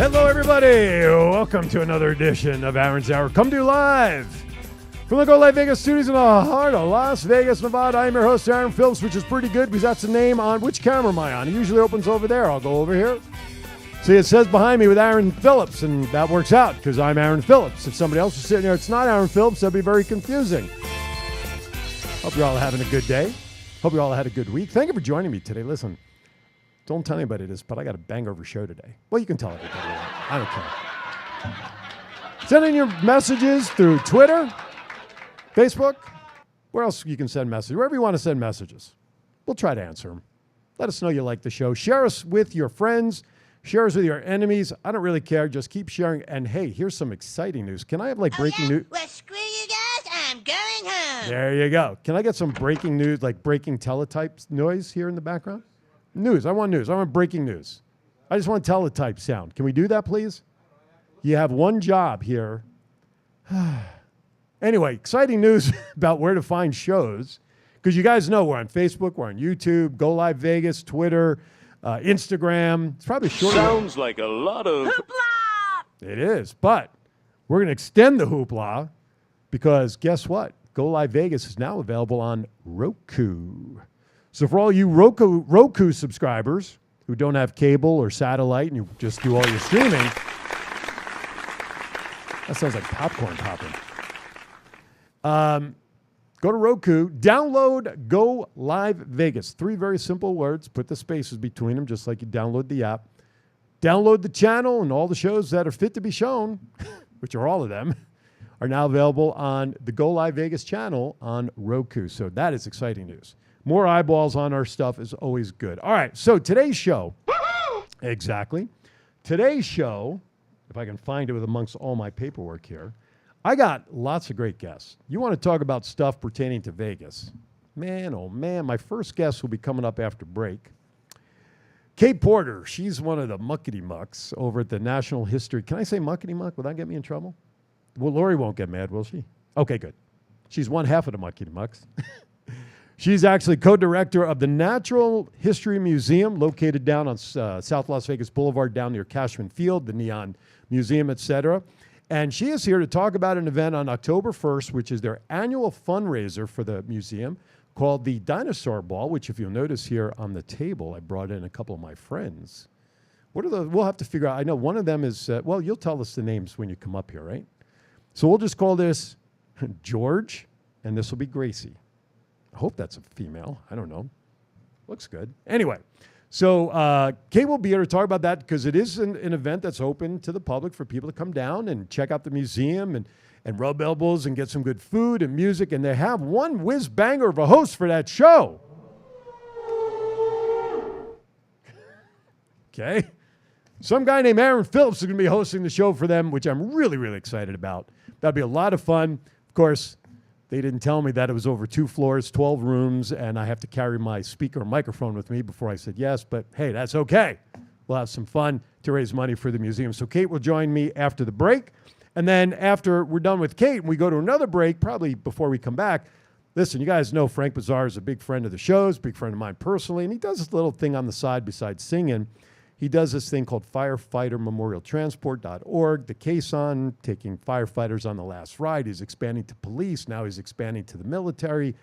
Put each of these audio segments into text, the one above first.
Hello, everybody. Welcome to another edition of Aaron's Hour. Come to you live from the Go Live Vegas studios in the heart of Las Vegas, Nevada. I'm your host, Aaron Phillips, which is pretty good because that's the name on which camera am I on? It usually opens over there. I'll go over here. See, it says behind me with Aaron Phillips, and that works out because I'm Aaron Phillips. If somebody else is sitting there, it's not Aaron Phillips. That'd be very confusing. Hope you're all having a good day. Hope you all had a good week. Thank you for joining me today. Listen, don't tell anybody this, but I got a bang-over show today. Well, you can tell everybody. I don't care. Send in your messages through Twitter, Facebook. Where else you can send messages? Wherever you want to send messages. We'll try to answer them. Let us know you like the show. Share us with your friends. Share us with your enemies. I don't really care. Just keep sharing. And, hey, here's some exciting news. Can I have, breaking news? Well, screw you guys. I'm going home. There you go. Can I get some breaking news, breaking teletype noise here in the background? News. I want news. I want breaking news. I just want teletype sound. Can we do that, please? You have one job here. Anyway, exciting news about where to find shows. Because you guys know we're on Facebook, we're on YouTube, Go Live Vegas, Twitter, Instagram. It's probably short. Sounds like a lot of Hoopla! It is. But we're going to extend the hoopla because guess what? Go Live Vegas is now available on Roku. So for all you Roku subscribers who don't have cable or satellite and you just do all your streaming, that sounds like popcorn popping. Go to Roku, download Go Live Vegas. 3 very simple words. Put the spaces between them just like you download the app. Download the channel and all the shows that are fit to be shown, which are all of them, are now available on the Go Live Vegas channel on Roku. So that is exciting news. More eyeballs on our stuff is always good. All right, so today's show. Exactly. Today's show, if I can find it with amongst all my paperwork here, I got lots of great guests. You want to talk about stuff pertaining to Vegas. Man, oh man, my first guest will be coming up after break. Kate Porter, she's one of the muckety-mucks over at the National History. Can I say muckety-muck? Will that get me in trouble? Well, Lori won't get mad, will she? Okay, good. She's one half of the muckety-mucks. She's actually co-director of the Natural History Museum located down on South Las Vegas Boulevard down near Cashman Field, the Neon Museum, etc. And she is here to talk about an event on October 1st, which is their annual fundraiser for the museum called the DINOSAUR Ball, which if you'll notice here on the table, I brought in a couple of my friends. What are the? We'll have to figure out. I know one of them is, well, you'll tell us the names when you come up here, right? So we'll just call this George, and this will be Gracie. I hope that's a female. I don't know. Looks good. Anyway, so Kate will be here to talk about that because it is an event that's open to the public for people to come down and check out the museum and rub elbows and get some good food and music. And they have one whiz-banger of a host for that show. Okay. Some guy named Aaron Phillips is going to be hosting the show for them, which I'm really, really excited about. That'll be a lot of fun. Of course, they didn't tell me that it was over 2 floors, 12 rooms, and I have to carry my speaker and microphone with me before I said yes. But, hey, that's okay. We'll have some fun to raise money for the museum. So Kate will join me after the break. And then after we're done with Kate and we go to another break, probably before we come back, listen, you guys know Frank Pizzarro is a big friend of the show's, big friend of mine personally, and he does this little thing on the side besides singing. He does this thing called FireFighter memorialtransport.org, the caisson, taking firefighters on the last ride. He's expanding to police. Now he's expanding to the military.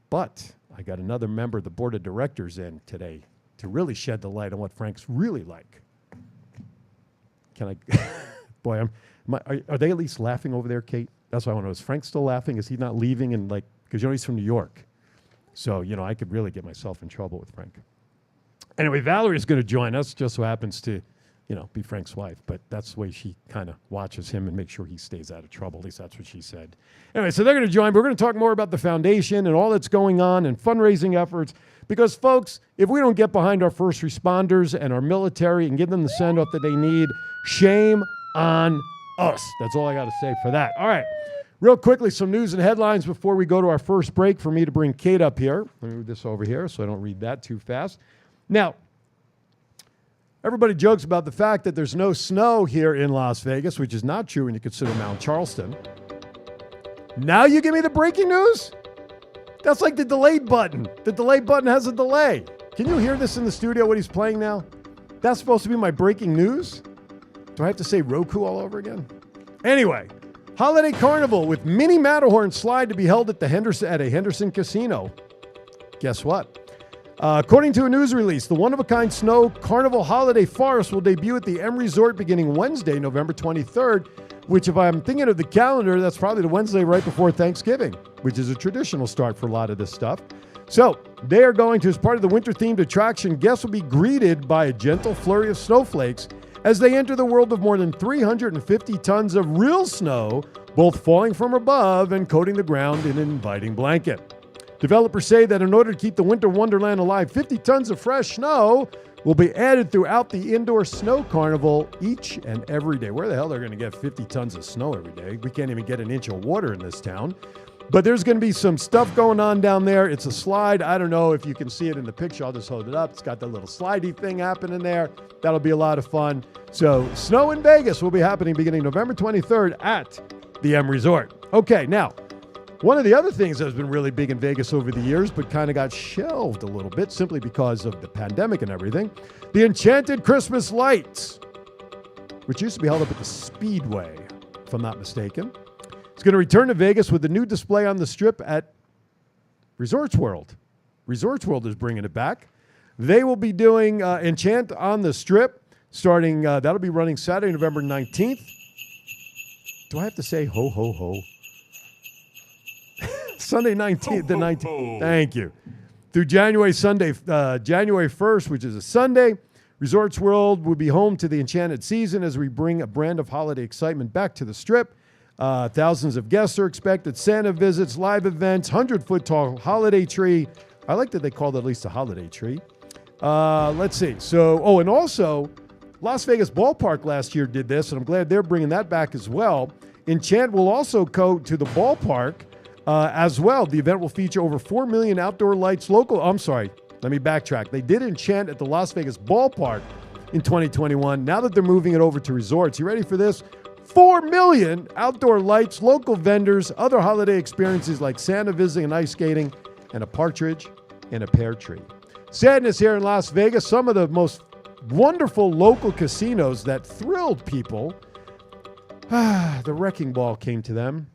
But I got another member of the board of directors in today to really shed the light on what Frank's really like. Can I? Boy, are they at least laughing over there, Kate? That's what I want to know. Is Frank still laughing? Is he not leaving? And because he's from New York. So, I could really get myself in trouble with Frank. Anyway, Valerie is going to join us. Just so happens to, be Frank's wife. But that's the way she kind of watches him and makes sure he stays out of trouble. At least that's what she said. Anyway, so they're going to join. We're going to talk more about the foundation and all that's going on and fundraising efforts. Because, folks, if we don't get behind our first responders and our military and give them the send-off that they need, shame on us. That's all I got to say for that. All right. Real quickly, some news and headlines before we go to our first break for me to bring Kate up here. Let me move this over here so I don't read that too fast. Now, everybody jokes about the fact that there's no snow here in Las Vegas, which is not true when you consider Mount Charleston. Now you give me the breaking news? That's like the delayed button. The delay button has a delay. Can you hear this in the studio, what he's playing now? That's supposed to be my breaking news? Do I have to say Roku all over again? Anyway, Holiday Carnival with mini Matterhorn slide to be held at a Henderson casino. Guess what? According to a news release, the one-of-a-kind snow carnival holiday farce will debut at the M Resort beginning Wednesday, November 23rd, which if I'm thinking of the calendar, that's probably the Wednesday right before Thanksgiving, which is a traditional start for a lot of this stuff. So they are going to, as part of the winter-themed attraction, guests will be greeted by a gentle flurry of snowflakes as they enter the world of more than 350 tons of real snow, both falling from above and coating the ground in an inviting blanket. Developers say that in order to keep the winter wonderland alive, 50 tons of fresh snow will be added throughout the indoor snow carnival each and every day. Where the hell they're going to get 50 tons of snow every day? We can't even get an inch of water in this town. But there's going to be some stuff going on down there. It's a slide. I don't know if you can see it in the picture. I'll just hold it up. It's got that little slidey thing happening there. That'll be a lot of fun. So snow in Vegas will be happening beginning November 23rd at the M Resort. Okay, now, one of the other things that's been really big in Vegas over the years, but kind of got shelved a little bit simply because of the pandemic and everything, the Enchanted Christmas Lights, which used to be held up at the Speedway, if I'm not mistaken. It's going to return to Vegas with a new display on the Strip at Resorts World. Resorts World is bringing it back. They will be doing Enchant on the Strip starting, that'll be running Saturday, November 19th. Do I have to say ho, ho, ho? Sunday 19th, the 19th. Thank you. Through January 1st, which is a Sunday, Resorts World will be home to the Enchanted season as we bring a brand of holiday excitement back to the Strip. Thousands of guests are expected, Santa visits, live events, 100-foot tall holiday tree. I like that they called it at least a holiday tree. Let's see. So, and also, Las Vegas Ballpark last year did this, and I'm glad they're bringing that back as well. Enchant will also go to the ballpark as well. The event will feature over 4 million outdoor lights let me backtrack. They did Enchant at the Las Vegas Ballpark in 2021. Now that they're moving it over to resorts, you ready for this? 4 million outdoor lights, local vendors, other holiday experiences like Santa visiting and ice skating, and a partridge in a pear tree. Sadness here in Las Vegas, some of the most wonderful local casinos that thrilled people. The wrecking ball came to them.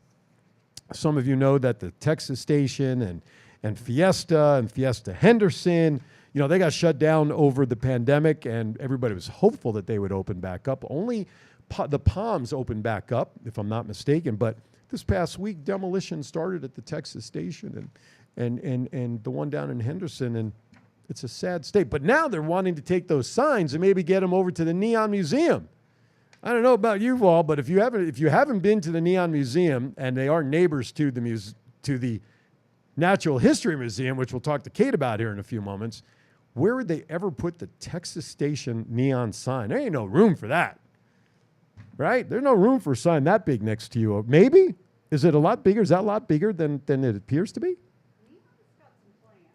Some of you know that the Texas Station and Fiesta Henderson, they got shut down over the pandemic, and everybody was hopeful that they would open back up. Only the Palms opened back up, if I'm not mistaken. But this past week, demolition started at the Texas Station and the one down in Henderson, and it's a sad state. But now they're wanting to take those signs and maybe get them over to the Neon Museum. I don't know about you all, but if you haven't been to the Neon Museum, and they are neighbors to the Natural History Museum, which we'll talk to Kate about here in a few moments, where would they ever put the Texas Station neon sign? There ain't no room for that, right? There's no room for a sign that big next to you. Or maybe? Is it a lot bigger? Is that a lot bigger than it appears to be?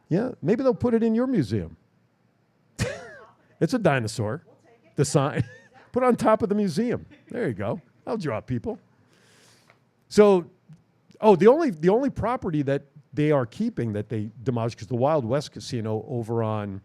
Yeah, maybe they'll put it in your museum. It's a dinosaur, the sign. Put it on top of the museum. There you go. That'll draw people. So, the only property that they are keeping that they demolished, because the Wild West Casino over on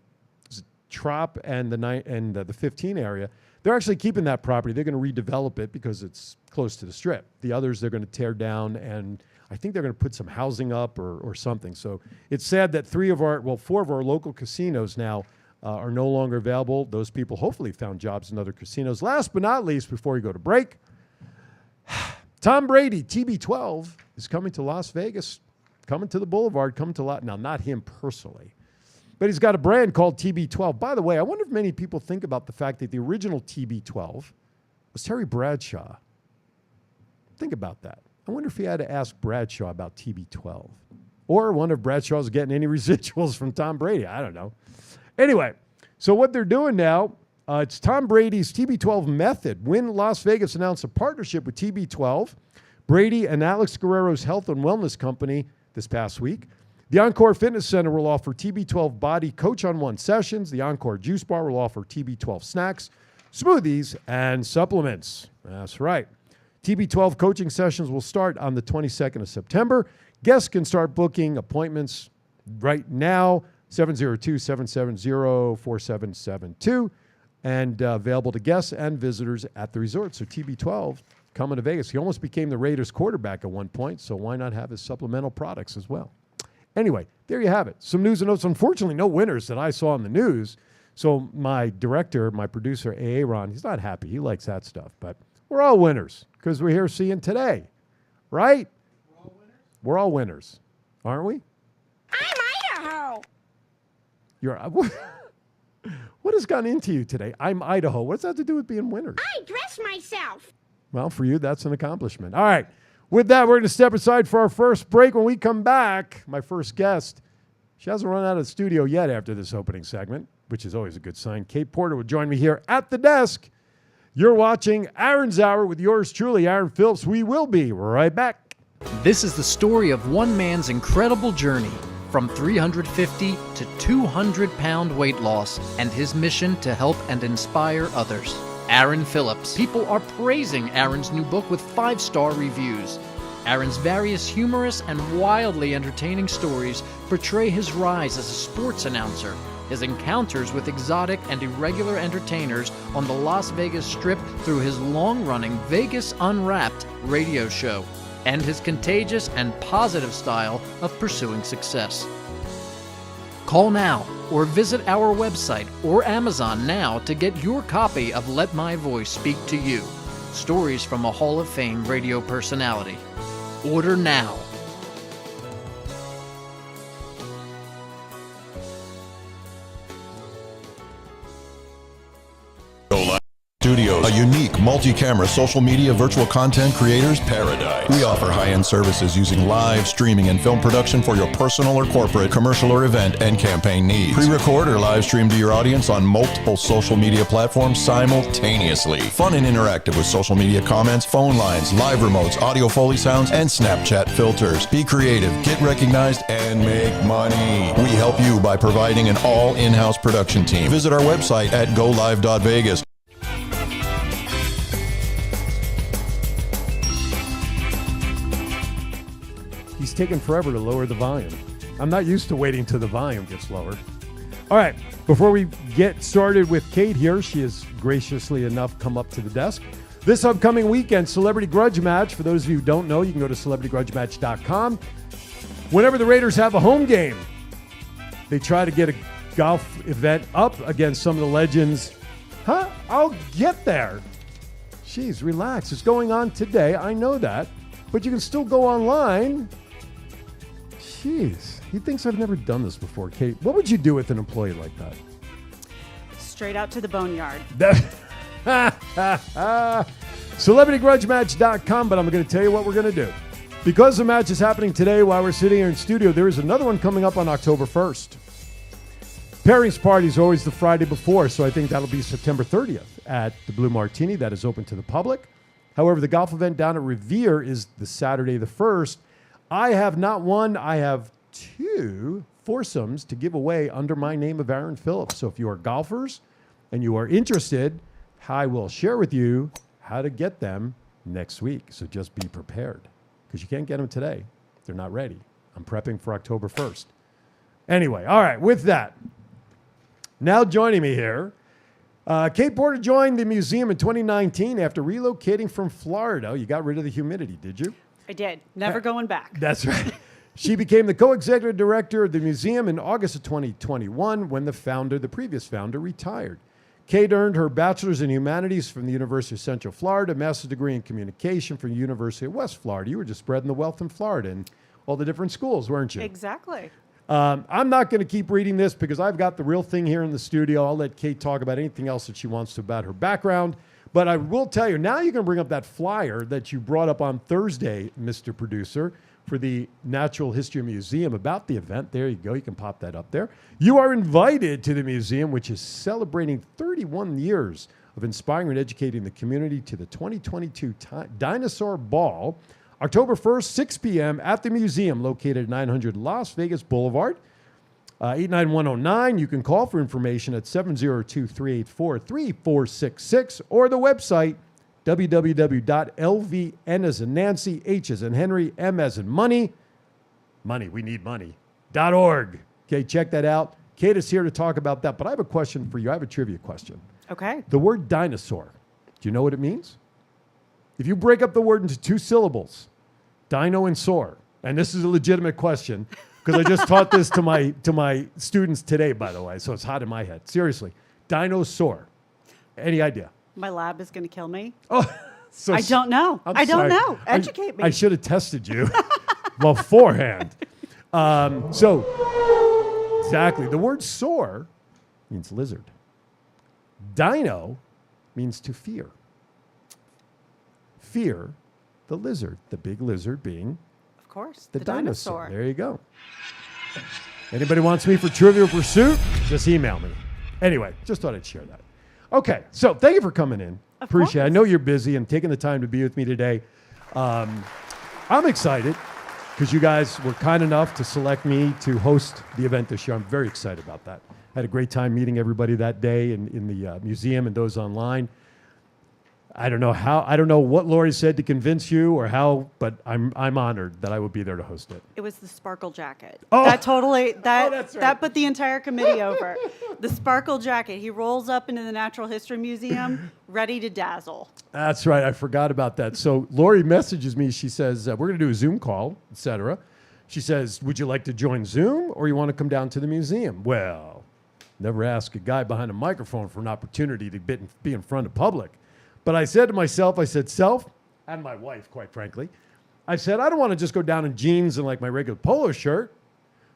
Trop and the 15 area, they're actually keeping that property. They're going to redevelop it because it's close to the Strip. The others they're going to tear down, and I think they're going to put some housing up or something. So it's sad that 4 of our local casinos now are no longer available. Those people hopefully found jobs in other casinos. Last but not least, before we go to break, Tom Brady, TB12, is coming to Las Vegas, coming to the Boulevard, now not him personally, but he's got a brand called TB12. By the way, I wonder if many people think about the fact that the original TB12 was Terry Bradshaw. Think about that. I wonder if he had to ask Bradshaw about TB12, or wonder if Bradshaw's getting any residuals from Tom Brady. I don't know. Anyway, so what they're doing now, it's Tom Brady's TB12 method. When Las Vegas announced a partnership with TB12, Brady and Alex Guerrero's health and wellness company this past week, the Encore Fitness Center will offer TB12 body coach-on-one sessions. The Encore Juice Bar will offer TB12 snacks, smoothies, and supplements. That's right. TB12 coaching sessions will start on the 22nd of September. Guests can start booking appointments right now, 702-770-4772. and available to guests and visitors at the resort. So TB12 coming to Vegas. He almost became the Raiders quarterback at one point, so why not have his supplemental products as well? Anyway, there you have it. Some news and notes. Unfortunately, no winners that I saw in the news. So my director, my producer, Aaron, he's not happy. He likes that stuff. But we're all winners because we're here seeing today, right? We're all winners? We're all winners, aren't we? I'm Idaho. You're what has gone into you today? I'm Idaho. What's that have to do with being winners? I dress myself. Well, for you, that's an accomplishment. All right. With that, we're going to step aside for our first break. When we come back, my first guest, she hasn't run out of the studio yet after this opening segment, which is always a good sign. Kate Porter will join me here at the desk. You're watching Aaron's Hour with yours truly, Aaron Phillips. We will be right back. This is the story of one man's incredible journey from 350 to 200-pound weight loss and his mission to help and inspire others. Aaron Phillips. People are praising Aaron's new book with 5-star reviews. Aaron's various humorous and wildly entertaining stories portray his rise as a sports announcer, his encounters with exotic and irregular entertainers on the Las Vegas Strip through his long-running Vegas Unwrapped radio show, and his contagious and positive style of pursuing success. Call now or visit our website or Amazon now to get your copy of Let My Voice Speak to You, stories from a Hall of Fame radio personality. Order now. Studios, a unique multi-camera social media virtual content creators paradise. We offer high-end services using live streaming and film production for your personal or corporate, commercial or event and campaign needs. Pre-record or live stream to your audience on multiple social media platforms simultaneously. Fun and interactive with social media comments, phone lines, live remotes, audio Foley sounds, and Snapchat filters. Be creative, get recognized, and make money. We help you by providing an all in-house production team. Visit our website at golive.vegas. He's taking forever to lower the volume. I'm not used to waiting till the volume gets lowered. All right, before we get started with Kate here, she has graciously enough come up to the desk. This upcoming weekend, Celebrity Grudge Match. For those of you who don't know, you can go to celebritygrudgematch.com. Whenever the Raiders have a home game, they try to get a golf event up against some of the legends. I'll get there. Jeez, relax. It's going on today. I know that. But you can still go online. Jeez, he thinks I've never done this before. Kate, what would you do with an employee like that? Straight out to the boneyard. CelebrityGrudgeMatch.com, but I'm going to tell you what we're going to do. Because the match is happening today while we're sitting here in studio, there is another one coming up on October 1st. Pairings party is always the Friday before, so I think that'll be September 30th at the Blue Martini. That is open to the public. However, the golf event down at Revere is the Saturday the 1st. I have not one, I have 2 foursomes to give away under my name of Aaron Phillips. So if you are golfers and you are interested, I will share with you how to get them next week. So just be prepared because you can't get them today. They're not ready. I'm prepping for October 1st. Anyway, all right, with that, now joining me here, Kate Porter joined the museum in 2019 after relocating from Florida. You got rid of the humidity, did you? I did. Never going back. That's right. She became the co-executive director of the museum in August of 2021 when the previous founder, retired. Kate earned her bachelor's in humanities from the University of Central Florida, master's degree in communication from the University of West Florida. You were just spreading the wealth in Florida and all the different schools, weren't you? Exactly. I'm not going to keep reading this because I've got the real thing here in the studio. I'll let Kate talk about anything else that she wants to about her background. But I will tell you, now you can bring up that flyer that you brought up on Thursday, Mr. Producer, for the Natural History Museum about the event. There you go. You can pop that up there. You are invited to the museum, which is celebrating 31 years of inspiring and educating the community to the 2022 Dinosaur Ball, October 1st, 6 p.m. at the museum located at 900 Las Vegas Boulevard, 89109. You can call for information at 702-384-3466 or the website www.lvn as in Nancy, H as in Henry, M as in money, we need money.org. Okay, check that out. Kate is here to talk about that, but I have a question for you. I have a trivia question. Okay. The word dinosaur, do you know what it means? If you break up the word into 2 syllables, dino and saur, and this is a legitimate question because I just taught this to my students today, by the way, so it's hot in my head. Seriously, dinosaur. Any idea? My lab is going to kill me. Oh, so I don't know. I don't sorry. know. Educate me. I should have tested you beforehand. So, exactly. The word saur means lizard. Dino means to fear. Fear the lizard, the big lizard being Of course. the The dinosaur. dinosaur. There you go. Anybody wants me for Trivial Pursuit? Just email me. Anyway, just thought I'd share that. Okay, so thank you for coming in. Of Appreciate it. I course. know you're busy and taking the time to be with me today. I'm excited because you guys were kind enough to select me to host the event this year. I'm very excited about that. I had a great time meeting everybody that day in the museum and those online. I don't know what Lori said to convince you or how, but I'm honored that I would be there to host it. It was the sparkle jacket. Oh. That totally that's right. that put the entire committee over. The sparkle jacket. He rolls up into the Natural History Museum, ready to dazzle. That's right. I forgot about that. So Lori messages me. She says, we're going to do a Zoom call, etc. She says, would you like to join Zoom or you want to come down to the museum? Well, never ask a guy behind a microphone for an opportunity to be in front of public. But I said to myself, self, and my wife, quite frankly, I said, I don't want to just go down in jeans and like my regular polo shirt.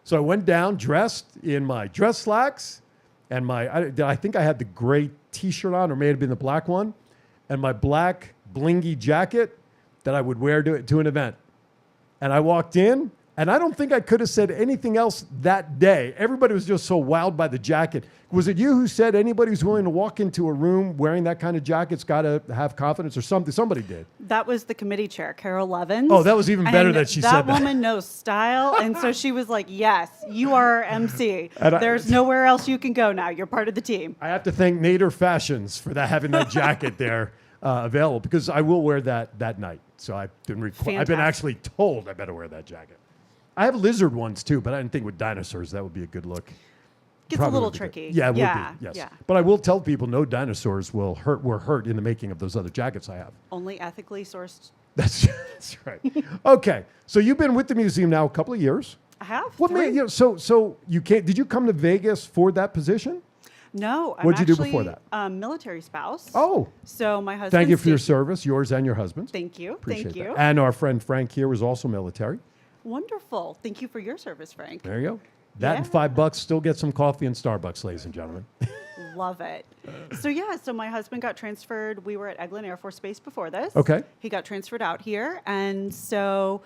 So I went down dressed in my dress slacks and I think I had the gray t-shirt on, or may have been the black one, and my black blingy jacket that I would wear to an event. And I walked in, and I don't think I could have said anything else that day. Everybody was just so wowed by the jacket. Was it you who said anybody who's willing to walk into a room wearing that kind of jacket's got to have confidence or something? Somebody did. That was the committee chair, Carol Levins. Oh, that was even better And that she said that. That woman knows style, and so she was like, yes, you are our MC. And There's nowhere else you can go now. You're part of the team. I have to thank Nader Fashions for having that jacket there available, because I will wear that night. So I've been actually told I better wear that jacket. I have lizard ones too, but I didn't think with dinosaurs that would be a good look. Gets Probably a little would be good. tricky. Yeah, it would be. Yes. Yeah. But I will tell people no dinosaurs were hurt in the making of those other jackets I have. Only ethically sourced. That's right. Okay. So you've been with the museum now a couple of years. I have. What 3. made so you can't did you come to Vegas for that position? No, I'm What'd you do actually before that? a military spouse. Oh. So my husband. Thank you for your service, yours and your husband's. Thank you. Appreciate Thank you. that. And our friend Frank here was also military. Wonderful. Thank you for your service, Frank. There you go. That and Yeah. $5 still get some coffee in Starbucks, ladies and gentlemen. Love it. So my husband got transferred. We were at Eglin Air Force Base before this. Okay. He got transferred out here, and so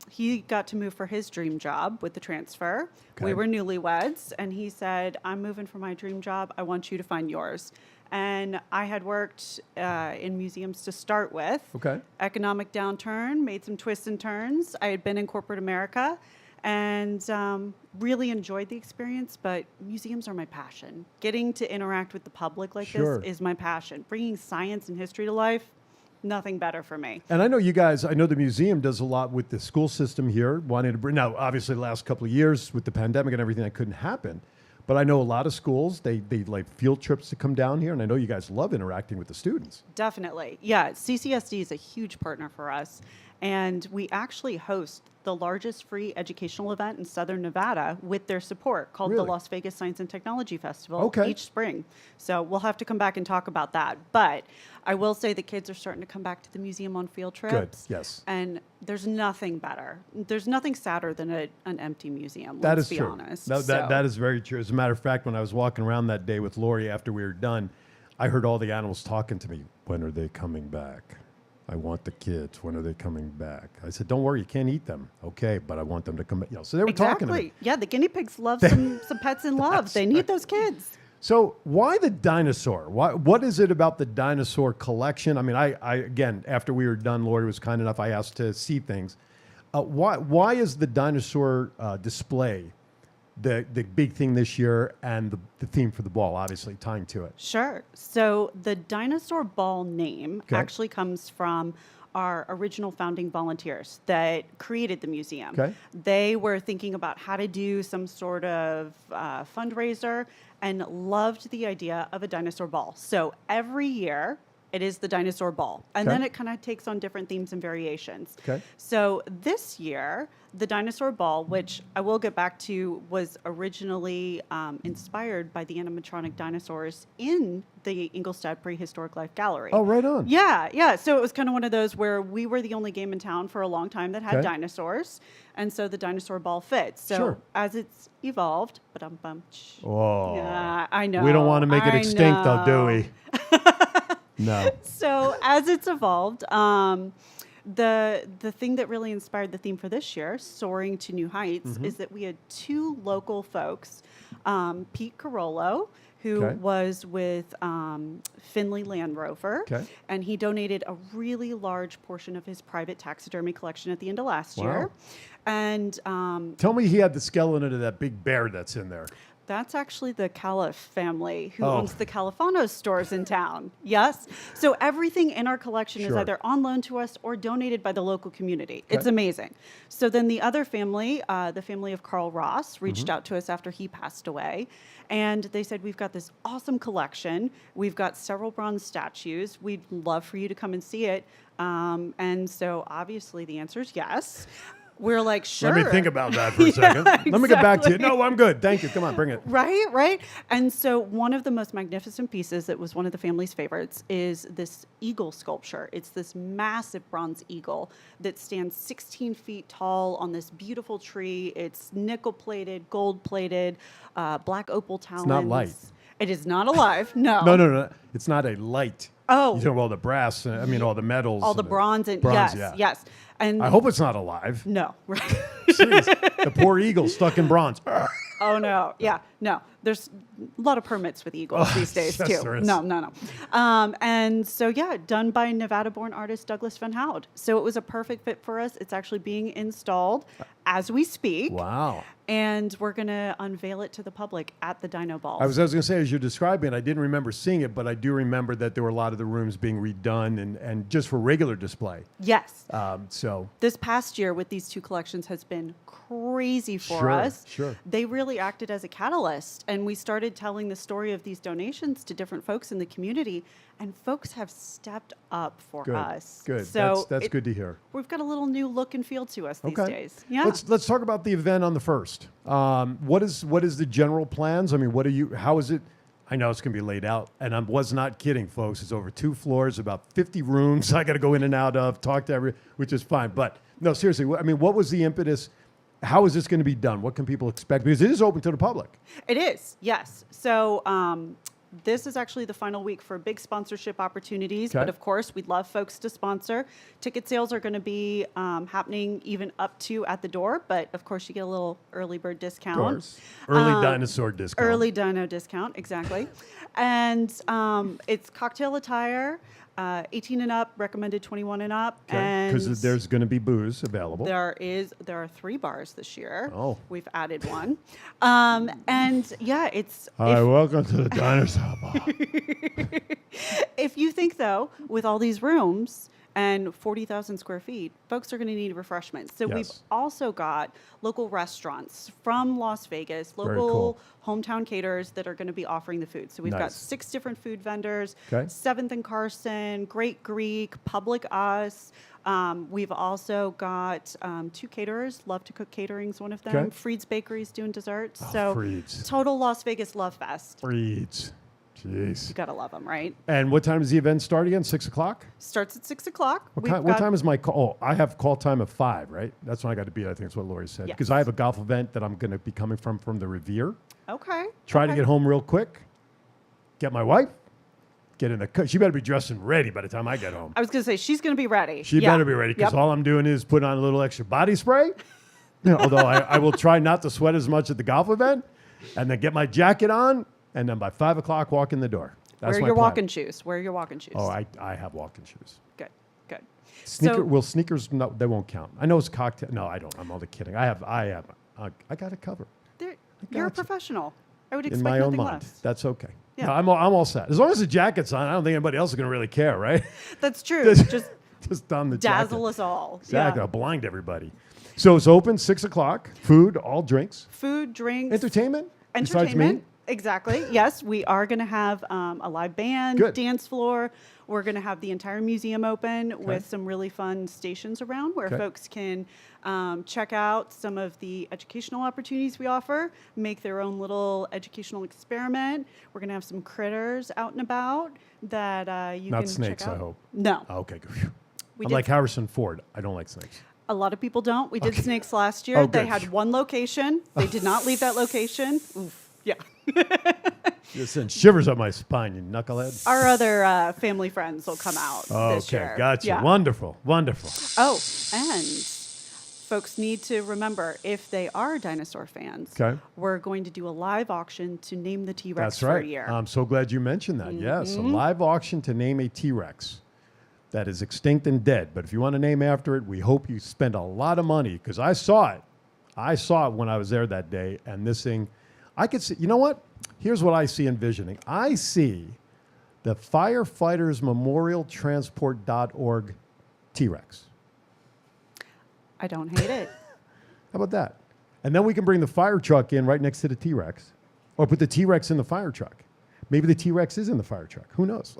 he got to move for his dream job with the transfer. Okay. We were newlyweds, and he said, I'm moving for my dream job. I want you to find yours. And I had worked in museums to start with. Okay. Economic downturn, made some twists and turns. I had been in corporate America and really enjoyed the experience, but museums are my passion. Getting to interact with the public like Sure. this is my passion. Bringing science and history to life, nothing better for me. And I know the museum does a lot with the school system here, wanting to bring, now obviously the last couple of years with the pandemic and everything that couldn't happen. But I know a lot of schools, they like field trips to come down here, and I know you guys love interacting with the students. Definitely. Yeah, CCSD is a huge partner for us, and we actually host the largest free educational event in Southern Nevada with their support called Really? the Las Vegas Science and Technology Festival Okay. each spring. So we'll have to come back and talk about that. But I will say the kids are starting to come back to the museum on field trips. yes. And there's nothing better. There's nothing sadder than an empty museum, That let's is be true. honest. No, So- that is very true. As a matter of fact, when I was walking around that day with Lori after we were done, I heard all the animals talking to me. When are they coming back? I want the kids. When are they coming back? I said, don't worry, you can't eat them. Okay, but I want them to come back. So they were talking to me. Yeah, the guinea pigs love some pets in love. They need those kids. So why the dinosaur? What is it about the dinosaur collection? I mean, I again, after we were done, Lori was kind enough, I asked to see things. Why is the dinosaur display the big thing this year and the theme for the ball, obviously, tying to it? Sure. So the dinosaur ball name Okay. actually comes from our original founding volunteers that created the museum. Okay. They were thinking about how to do some sort of fundraiser, and loved the idea of a dinosaur ball. So every year, it is the dinosaur ball. And Okay. then it kind of takes on different themes and variations. Okay. So this year, the dinosaur ball, which I will get back to, was originally inspired by the animatronic dinosaurs in the Ingolstadt Prehistoric Life Gallery. Oh, right on. Yeah, yeah. So it was kind of one of those where we were the only game in town for a long time that had Okay. dinosaurs. And so the dinosaur ball fits. So Sure. as it's evolved, Oh. yeah, I know. We don't want to make it I extinct, though, do know. we? No. So as it's evolved, the thing that really inspired the theme for this year, Soaring to New Heights, Mm-hmm. is that we had two local folks, Pete Carollo, who Okay. was with Finley Land Rover, Okay. and he donated a really large portion of his private taxidermy collection at the end of last Wow. year. And Tell me he had the skeleton of that big bear that's in there. that's actually the Calif family who Oh. owns the Califanos stores in town. Yes. So everything in our collection is Sure. either on loan to us or donated by the local community. Okay. It's amazing. So then the other family, the family of Carl Ross, reached Mm-hmm. out to us after he passed away. And they said, we've got this awesome collection. We've got several bronze statues. We'd love for you to come and see it. And so obviously the answer is yes. We're like, sure. Let me think about that for a second. Let me get back to you. No, I'm good. Thank you. Come on, bring it. Right, right. And so one of the most magnificent pieces that was one of the family's favorites is this eagle sculpture. It's this massive bronze eagle that stands 16 feet tall on this beautiful tree. It's nickel-plated, gold-plated, black opal talons. not light. It is not alive, no. No. It's not a light. Oh. You talk about all the brass, all the metals. All the and bronze and bronze, yes, yeah. yes. And I hope it's not alive. no, right. Jeez, the poor eagle stuck in bronze. Oh no, yeah, no. There's a lot of permits with eagles these days yes, too. there is. No. And so yeah, done by Nevada-born artist Douglas Van Hout. So it was a perfect fit for us. It's actually being installed as we speak. Wow. And we're gonna unveil it to the public at the Dino Ball. I was going to say, as you're describing it, I didn't remember seeing it, but I do remember that there were a lot of the rooms being redone and just for regular display. Yes. So This past year with these two collections has been crazy for Sure, us. sure. They really acted as a catalyst, and we started telling the story of these donations to different folks in the community, and folks have stepped up for good. us. Good. So That's good to hear. We've got a little new look and feel to us these Okay. days. Yeah. Let's talk about the event on the 1st. What is the general plans? I mean, how is it? I know it's going to be laid out, and I was not kidding, folks. It's over 2 floors, about 50 rooms I got to go in and out of, talk to which is fine. But no, seriously, what was the impetus? How is this going to be done? What can people expect? Because it is open to the public. It is, yes. So this is actually the final week for big sponsorship opportunities. Okay. But of course, we'd love folks to sponsor. Ticket sales are going to be happening even up to at the door. But of course, you get a little early bird discount. Of course. Early dinosaur discount. Early dino discount, exactly. And it's cocktail attire, 18 and up, recommended 21 and up. And Because there's going to be booze available. there are 3 bars this year. Oh. We've added one. And yeah, it's Hi, welcome to the Dinosaur Ball. if you think though, with all these rooms and 40,000 square feet, folks are going to need refreshments. So we've Yes. also got local restaurants from Las Vegas, Very local hometown caterers that are going to be offering the food. So we've got Nice. 6 different food vendors, Okay. 7th and Carson, Great Greek, Public Us. We've also got 2 caterers. Love to Cook Catering's one of them. Okay. Freed's Bakery's doing desserts. Oh, so Freed's. total Las Vegas love fest. Freeds. Jeez. You gotta love them, right? And what time does the event start again? 6 o'clock? Starts at 6 o'clock. What time is my call? Oh, I have call time of 5, right? That's when I got to be. I think that's what Lori said. Yes. Because I have a golf event that I'm going to be coming from the Revere. Okay. Try to okay. get home real quick. Get my wife. Get in the car. She better be dressed and ready by the time I get home. I was gonna say she's gonna be ready. She Yeah. better be ready because Yep. all I'm doing is putting on a little extra body spray. Although I will try not to sweat as much at the golf event, and then get my jacket on, and then by 5 o'clock walk in the door. That's Wear my your plan. walking shoes. Wear your walking shoes. Oh, I have walking shoes. Good. Good. Will sneakers? No, they won't count. I know it's cocktail. No, I don't. I'm only kidding. I got it covered You're a gotcha. professional. I would in expect my own nothing mind. less. That's okay. Yeah. No, I'm all set. As long as the jacket's on, I don't think anybody else is going to really care, right? That's true. Just- Just Just on the dazzle jacket. us all. Exactly. Yeah. I'll blind everybody. So it's open 6 o'clock. Food, all drinks, Food, drinks, entertainment. Besides entertainment. me. Exactly. Yes, we are going to have a live band, Good. dance floor. We're going to have the entire museum open with some really fun stations around where folks can check out some of the educational opportunities we offer, make their own little educational experiment. We're going to have some critters out and about that you Not can snakes, check out. I hope. No. Okay, good. We I'm did- like Harrison Ford. I don't like snakes. A lot of people don't. We did snakes last year. Oh, They good. had one location. They did not leave that location. Oof. Yeah. You send shivers up my spine, you knucklehead. Our other family friends will come out this Okay, year. gotcha. Yeah. Wonderful, wonderful. Oh, and folks need to remember, if they are dinosaur fans, Okay. we're going to do a live auction to name the T-Rex That's for right. a year. I'm so glad you mentioned that. Yes, a live auction to name a T-Rex that is extinct and dead. But if you want to name after it, we hope you spend a lot of money, because I saw it. I saw it when I was there that day, and this thing, I could see, you know what? Here's what I see envisioning. I see the Firefighters Memorial Transport.org T-Rex. I don't hate it. How about that? And then we can bring the fire truck in right next to the T-Rex, or put the T-Rex in the fire truck. Maybe the T-Rex is in the fire truck. Who knows?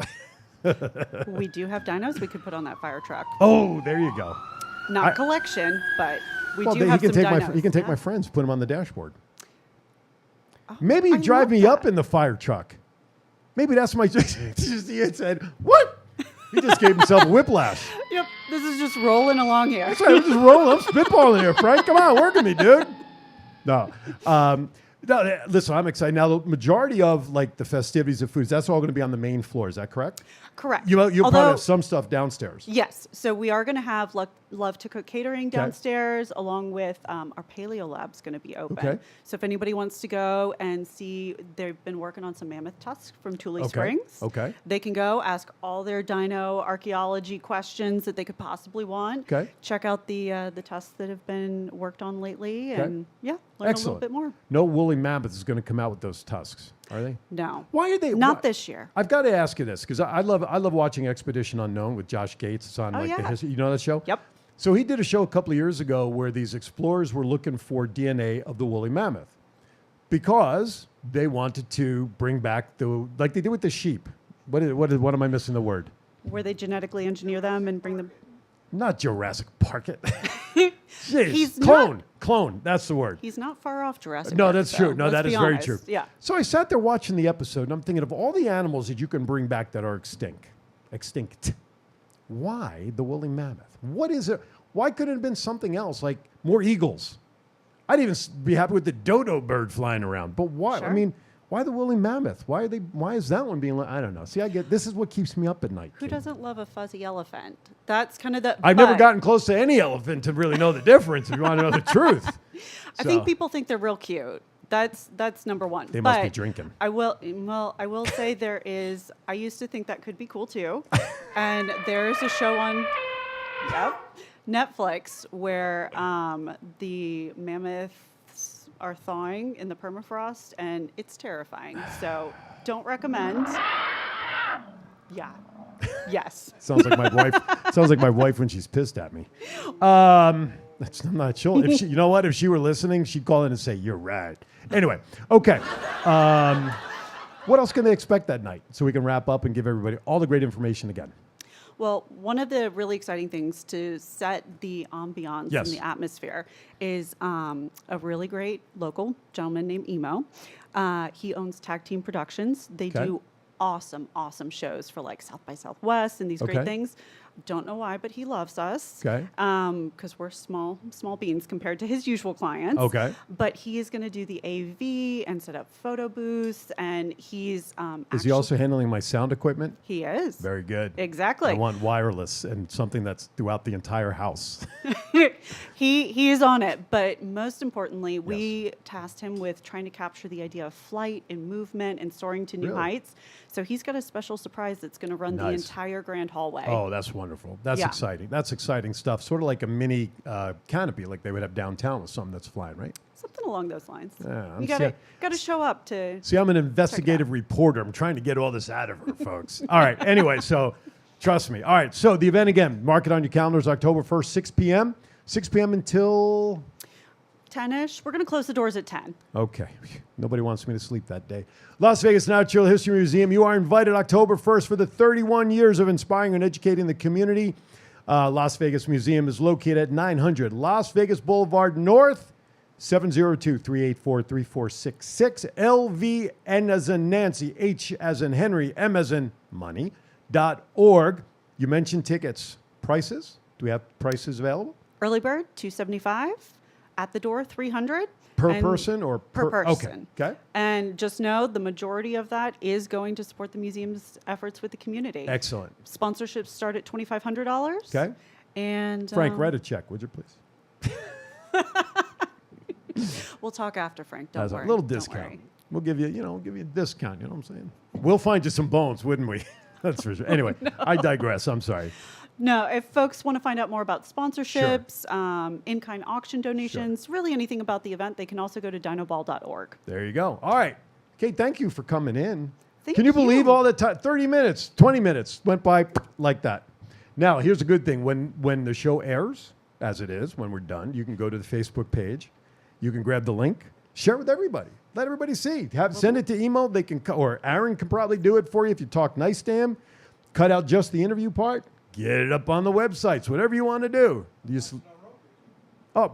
We do have dinos we could put on that fire truck. Oh, there you go. Not collection, but we do Then have he can some take dinos. he can take Yeah. my friends, put them on the dashboard. Maybe I drive love me that. up in the fire truck. Maybe that's my. He said, "What?" He just gave himself a whiplash. Yep, this is just rolling along here. That's right. I'm just rolling. I'm spitballing here, Frank. Come on, work with me, dude. No. No, listen, I'm excited. Now, the majority of like the festivities of foods, that's all going to be on the main floor. Is that correct? Correct. You'll probably Although- have some stuff downstairs. Yes. So we are going to have Love to Cook catering downstairs, along with our Paleo Lab's going to be open. Okay. So if anybody wants to go and see, they've been working on some mammoth tusks from Thule Springs. Okay. They can go ask all their dino archaeology questions that they could possibly want. Okay. Check out the tusks that have been worked on lately, Okay. and learn a little bit more. No woolly mammoth is going to come out with those tusks, are they? No. Why are they Not why- this year. I've got to ask you this, because I love watching Expedition Unknown with Josh Gates. It's on Oh, the yeah. history. You know that show? Yep. So he did a show a couple of years ago where these explorers were looking for DNA of the woolly mammoth because they wanted to bring back like they did with the sheep. What am I missing the word? Where they genetically engineer them and bring them. Not Jurassic Park it. Jeez. He's Clone. That's the word. He's not far off Jurassic No, Park, that's though. true. No, Let's that is be very honest. true. Yeah. So I sat there watching the episode, and I'm thinking of all the animals that you can bring back that are extinct. Why the woolly mammoth? What is it? Why couldn't it have been something else, like more eagles? I'd even be happy with the dodo bird flying around. But why? I Sure. mean, why the woolly mammoth? Why is that one being? I don't know. See, this is what keeps me up at night. Who Katie. doesn't love a fuzzy elephant? That's kind of the. I've never but gotten close to any elephant to really know the difference. If you want to know the truth, I think So, people think they're real cute. That's number one. They must be But drinking. I will say there is. I used to think that could be cool too, and there's a show on Netflix where the mammoths are thawing in the permafrost, and it's terrifying. So don't recommend. Yeah. Yes. Sounds like my wife. Sounds like my wife when she's pissed at me. I'm not sure. If she, you know what? If she were listening, she'd call in and say, "You're right." Anyway, okay. What else can they expect that night? So we can wrap up and give everybody all the great information again. Well, one of the really exciting things to set the ambiance Yes. and the atmosphere is a really great local gentleman named Emo. He owns Tag Team Productions. They Okay. do awesome shows for like South by Southwest and these great Okay. things. Don't know why, but he loves us. Okay. Because we're small beans compared to his usual clients. Okay. But he is going to do the AV and set up photo booths, and he's Is he also handling my sound equipment? He is. Very good. Exactly. I want wireless and something that's throughout the entire house. He is on it, but most importantly, we tasked him with trying to capture the idea of flight and movement and soaring to new Really? heights. So he's got a special surprise that's going to run the Nice. entire grand hallway. Oh, that's wonderful. That's Yeah. exciting. That's exciting stuff. Sort of like a mini canopy, like they would have downtown with something that's flying, right? Something along those lines. Yeah, you got to show up to. See, I'm an investigative reporter. I'm trying to get all this out of her, folks. All right. Anyway, so trust me. All right. So the event again, mark it on your calendars, October 1st, 6 p.m. 6 p.m. until 10-ish. We're going to close the doors at 10. Okay. Nobody wants me to sleep that day. Las Vegas Natural History Museum. You are invited October 1st for the 31 years of inspiring and educating the community. Las Vegas Museum is located at 900 Las Vegas Boulevard North, 702-384-3466. LV N as in Nancy, H as in Henry, M as in money.org. You mentioned tickets. Prices? Do we have prices available? Early bird, $275. At the door, $300. Per person or per person? Okay. And just know the majority of that is going to support the museum's efforts with the community. Excellent. Sponsorships start at $2,500. Okay. And Frank, write a check, would you please? we'll talk after, Frank. Don't That's worry. a little Don't discount. worry. We'll give you, give you a discount. You know what I'm saying? We'll find you some bones, wouldn't we? That's for sure. Anyway, I digress. I'm sorry. No, if folks want to find out more about sponsorships, in-kind auction donations, really anything about the event, they can also go to dinoball.org. There you go. All right. Kate, thank you for coming in. Thank Can you believe you. all the time? 30 minutes, 20 minutes went by like that. Now, here's a good thing. When the show airs, as it is, when we're done, you can go to the Facebook page. You can grab the link, share it with everybody. Let everybody see. Send it to email. They can, or Aaron can probably do it for you if you talk nice to him. Cut out just the interview part. Get it up on the websites, whatever you want to do. Jeez, I'm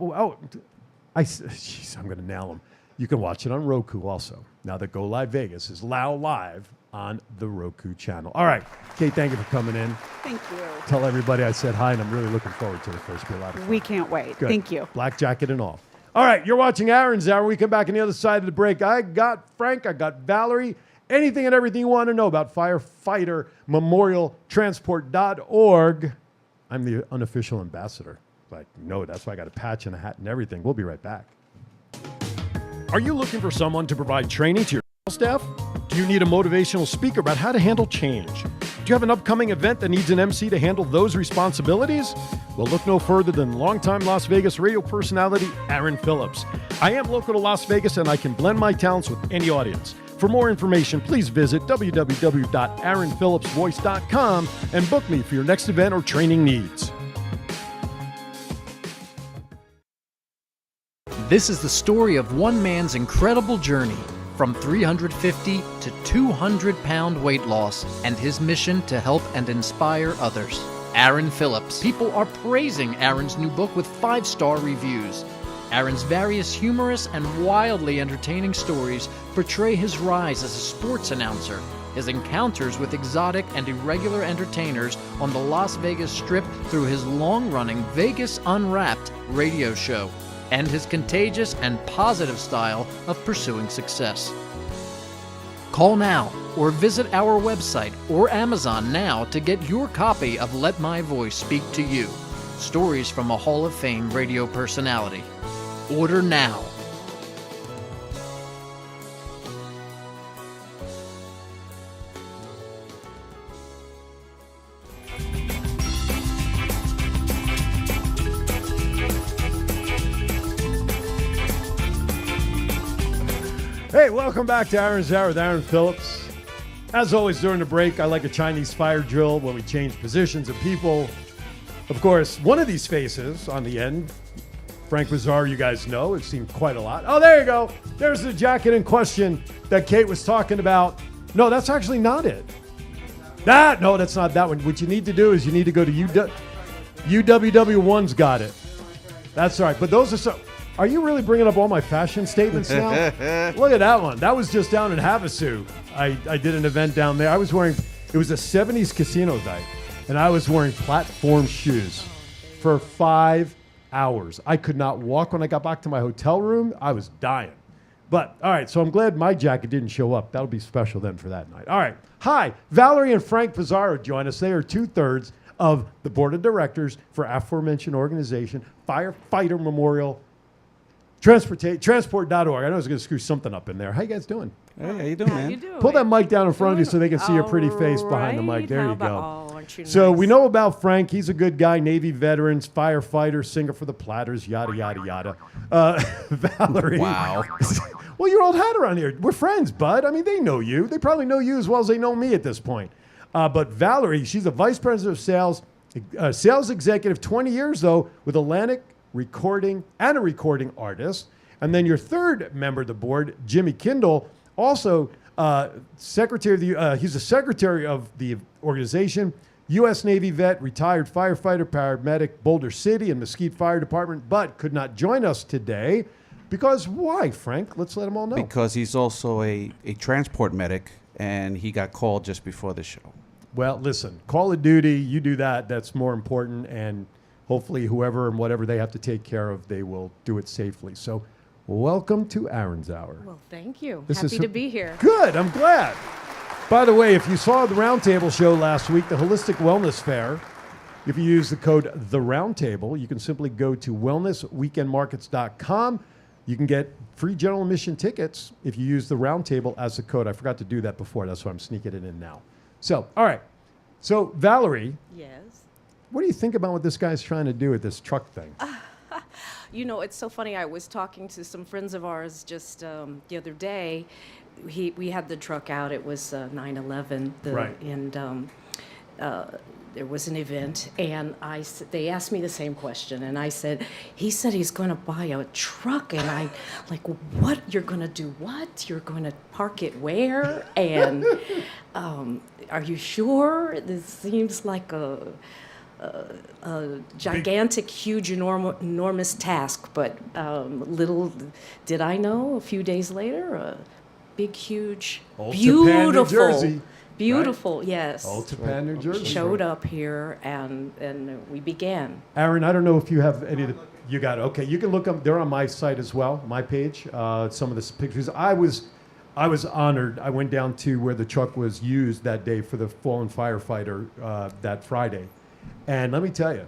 going to nail them. You can watch it on Roku also. Now that Go Live Vegas is now live on the Roku channel. All right, Kate, thank you for coming in. Thank you. Tell everybody I said hi, and I'm really looking forward to the first be a lot of fun. We can't wait. Good. Thank you. Black jacket and all. All right, you're watching Aaron's Hour. We come back on the other side of the break. I got Frank, I got Valerie. Anything and everything you want to know about FireFighter Memorial Transport.org. I'm the unofficial ambassador. Like, no, that's why I got a patch and a hat and everything. We'll be right back. Are you looking for someone to provide training to your staff? Do you need a motivational speaker about how to handle change? Do you have an upcoming event that needs an MC to handle those responsibilities? Well, look no further than longtime Las Vegas radio personality Aaron Phillips. I am local to Las Vegas, and I can blend my talents with any audience. For more information, please visit www.aaronphillipsvoice.com and book me for your next event or training needs. This is the story of one man's incredible journey from 350 to 200-pound weight loss and his mission to help and inspire others. Aaron Phillips. People are praising Aaron's new book with 5-star reviews. Aaron's various humorous and wildly entertaining stories portray his rise as a sports announcer, his encounters with exotic and irregular entertainers on the Las Vegas Strip through his long-running Vegas Unwrapped radio show, and his contagious and positive style of pursuing success. Call now or visit our website or Amazon now to get your copy of Let My Voice Speak to You, stories from a Hall of Fame radio personality. Order now. Hey, welcome back to Aaron's Hour with Aaron Phillips. As always, during the break, I like a Chinese fire drill where we change positions of people. Of course, one of these faces on the end, Frank Pizzarro, you guys know, has seen quite a lot. Oh, there you go. There's the jacket in question that Kate was talking about. No, that's actually not it. No, that's not that one. What you need to do is you need to go to UWW1's got it. That's all right. But those are so... Are you really bringing up all my fashion statements now? Look at that one. That was just down in Havasu. I did an event down there. I was wearing... It was a 70s casino night, and I was wearing platform shoes for 5 hours. I could not walk when I got back to my hotel room. I was dying. But, all right, so I'm glad my jacket didn't show up. That'll be special then for that night. All right. Hi, Valerie and Frank Pizzarro join us. They are 2/3 of the board of directors for aforementioned organization, FireFighter Memorial Transport.org. I know I was going to screw something up in there. How you guys doing? Hey, how you doing, How man? you doing? Pull that mic down in front of you so they can see your pretty face behind the mic. Alright, There how you about- go. oh, aren't you So nice? we know about Frank. He's a good guy, Navy veterans, firefighter, singer for the Platters, yada, yada, yada. Valerie. Wow. Well, you're old hat around here. We're friends, bud. I mean, they know you. They probably know you as well as they know me at this point. But Valerie, she's a vice president of sales, sales executive, 20 years, though, with Atlantic recording, and a recording artist. And then your third member of the board, Jimmy Kindle, also secretary of the, he's the secretary of the organization, U.S. Navy vet, retired firefighter, paramedic, Boulder City and Mesquite Fire Department, but could not join us today. Because why, Frank? Let's let them all know. Because he's also a transport medic, and he got called just before the show. Well, listen, Call of Duty, you do that. That's more important. And hopefully whoever and whatever they have to take care of, they will do it safely. So welcome to Aaron's Hour. Well, thank you. This is Happy to be here. Good. I'm glad. By the way, if you saw the Roundtable show last week, the Holistic Wellness Fair, if you use the code The Roundtable, you can simply go to wellnessweekendmarkets.com. You can get free general admission tickets if you use the Roundtable as the code. I forgot to do that before. That's why I'm sneaking it in now. So, all right. So, Valerie, Yes. what do you think about what this guy's trying to do with this truck thing? You know, it's so funny. I was talking to some friends of ours just the other day. We had the truck out. It was 9/11, Right. And there was an event, and they asked me the same question, and I said, he said he's going to buy a truck, and I like, what? You're going to do what? You're going to park it where? And are you sure? This seems like a gigantic, huge, enormous task, but little did I know, a few days later, a big, huge, Old Japan, New Jersey. beautiful, Right? yes, Old Japan, New Jersey. showed up here, and we began. Aaron, I don't know if you have any of the, you got it. Okay, you can look them. They're on my site as well, my page. Some of the pictures. I was honored. I went down to where the truck was used that day for the fallen firefighter that Friday. And let me tell you,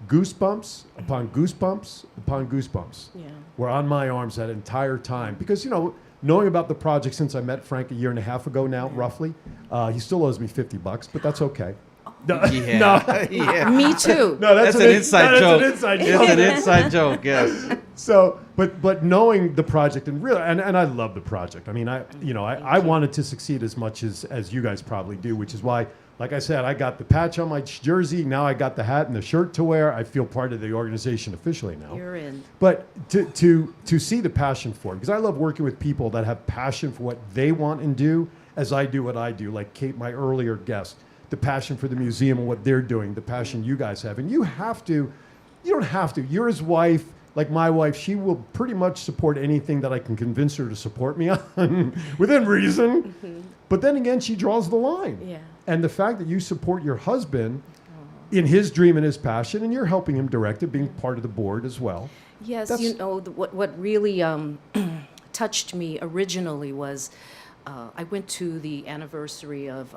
goosebumps upon goosebumps upon goosebumps Yeah. were on my arms that entire time. Because, you know, knowing about the project since I met Frank a year and a half ago now, roughly, he still owes me $50, but that's okay. No, Yeah. no, Yeah. Me too. no, That's an inside joke. That's an inside It's joke. an inside joke, yes. So, but knowing the project and really, and I love the project. I mean, I wanted to succeed as much as you guys probably do, which is why, like I said, I got the patch on my jersey. Now I got the hat and the shirt to wear. I feel part of the organization officially now. You're in. But to see the passion for it, because I love working with people that have passion for what they want and do, as I do what I do, like Kate, my earlier guest, the passion for the museum and what they're doing, the passion you guys have. And you don't have to. You're his wife, like my wife. She will pretty much support anything that I can convince her to support me on, within reason. Mm-hmm. But then again, she draws the line. Yeah. And the fact that you support your husband in his dream and his passion, and you're helping him direct it, being part of the board as well. Yes, That's- you know, what really touched me originally was I went to the anniversary of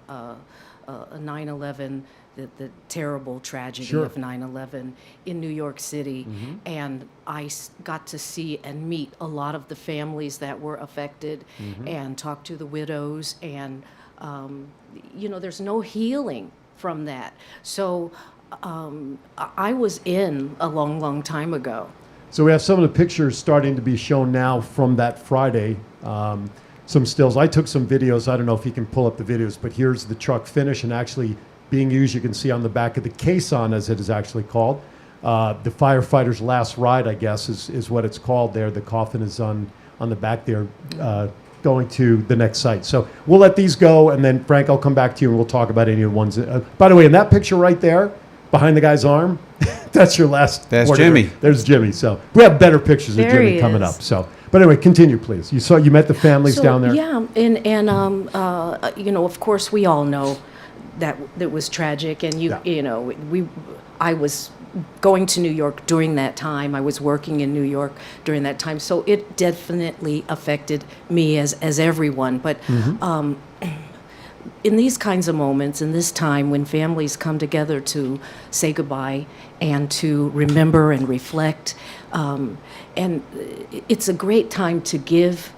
9/11, the terrible tragedy Sure. of 9/11 in New York City, and I got to see and meet a lot of the families that were affected and talk to the widows, and you know, there's no healing from that. So I was in a long time ago. So we have some of the pictures starting to be shown now from that Friday. Some stills. I took some videos. I don't know if you can pull up the videos, but here's the truck finish and actually being used. You can see on the back of the caisson, as it is actually called. The firefighter's last ride, I guess, is what it's called there. The coffin is on the back there, going to the next site. So we'll let these go, and then Frank, I'll come back to you and we'll talk about any of the ones. By the way, in that picture right there, behind the guy's arm, that's your last. That's order. Jimmy. There's Jimmy. So we have better pictures of There Jimmy he coming is. up. So, but anyway, continue, please. You met the families So, down there. Yeah, and you know, of course, we all know that it was tragic, and Yeah. you know, I was going to New York during that time. I was working in New York during that time, so it definitely affected me as everyone. But in these kinds of moments, in this time when families come together to say goodbye and to remember and reflect, and it's a great time to give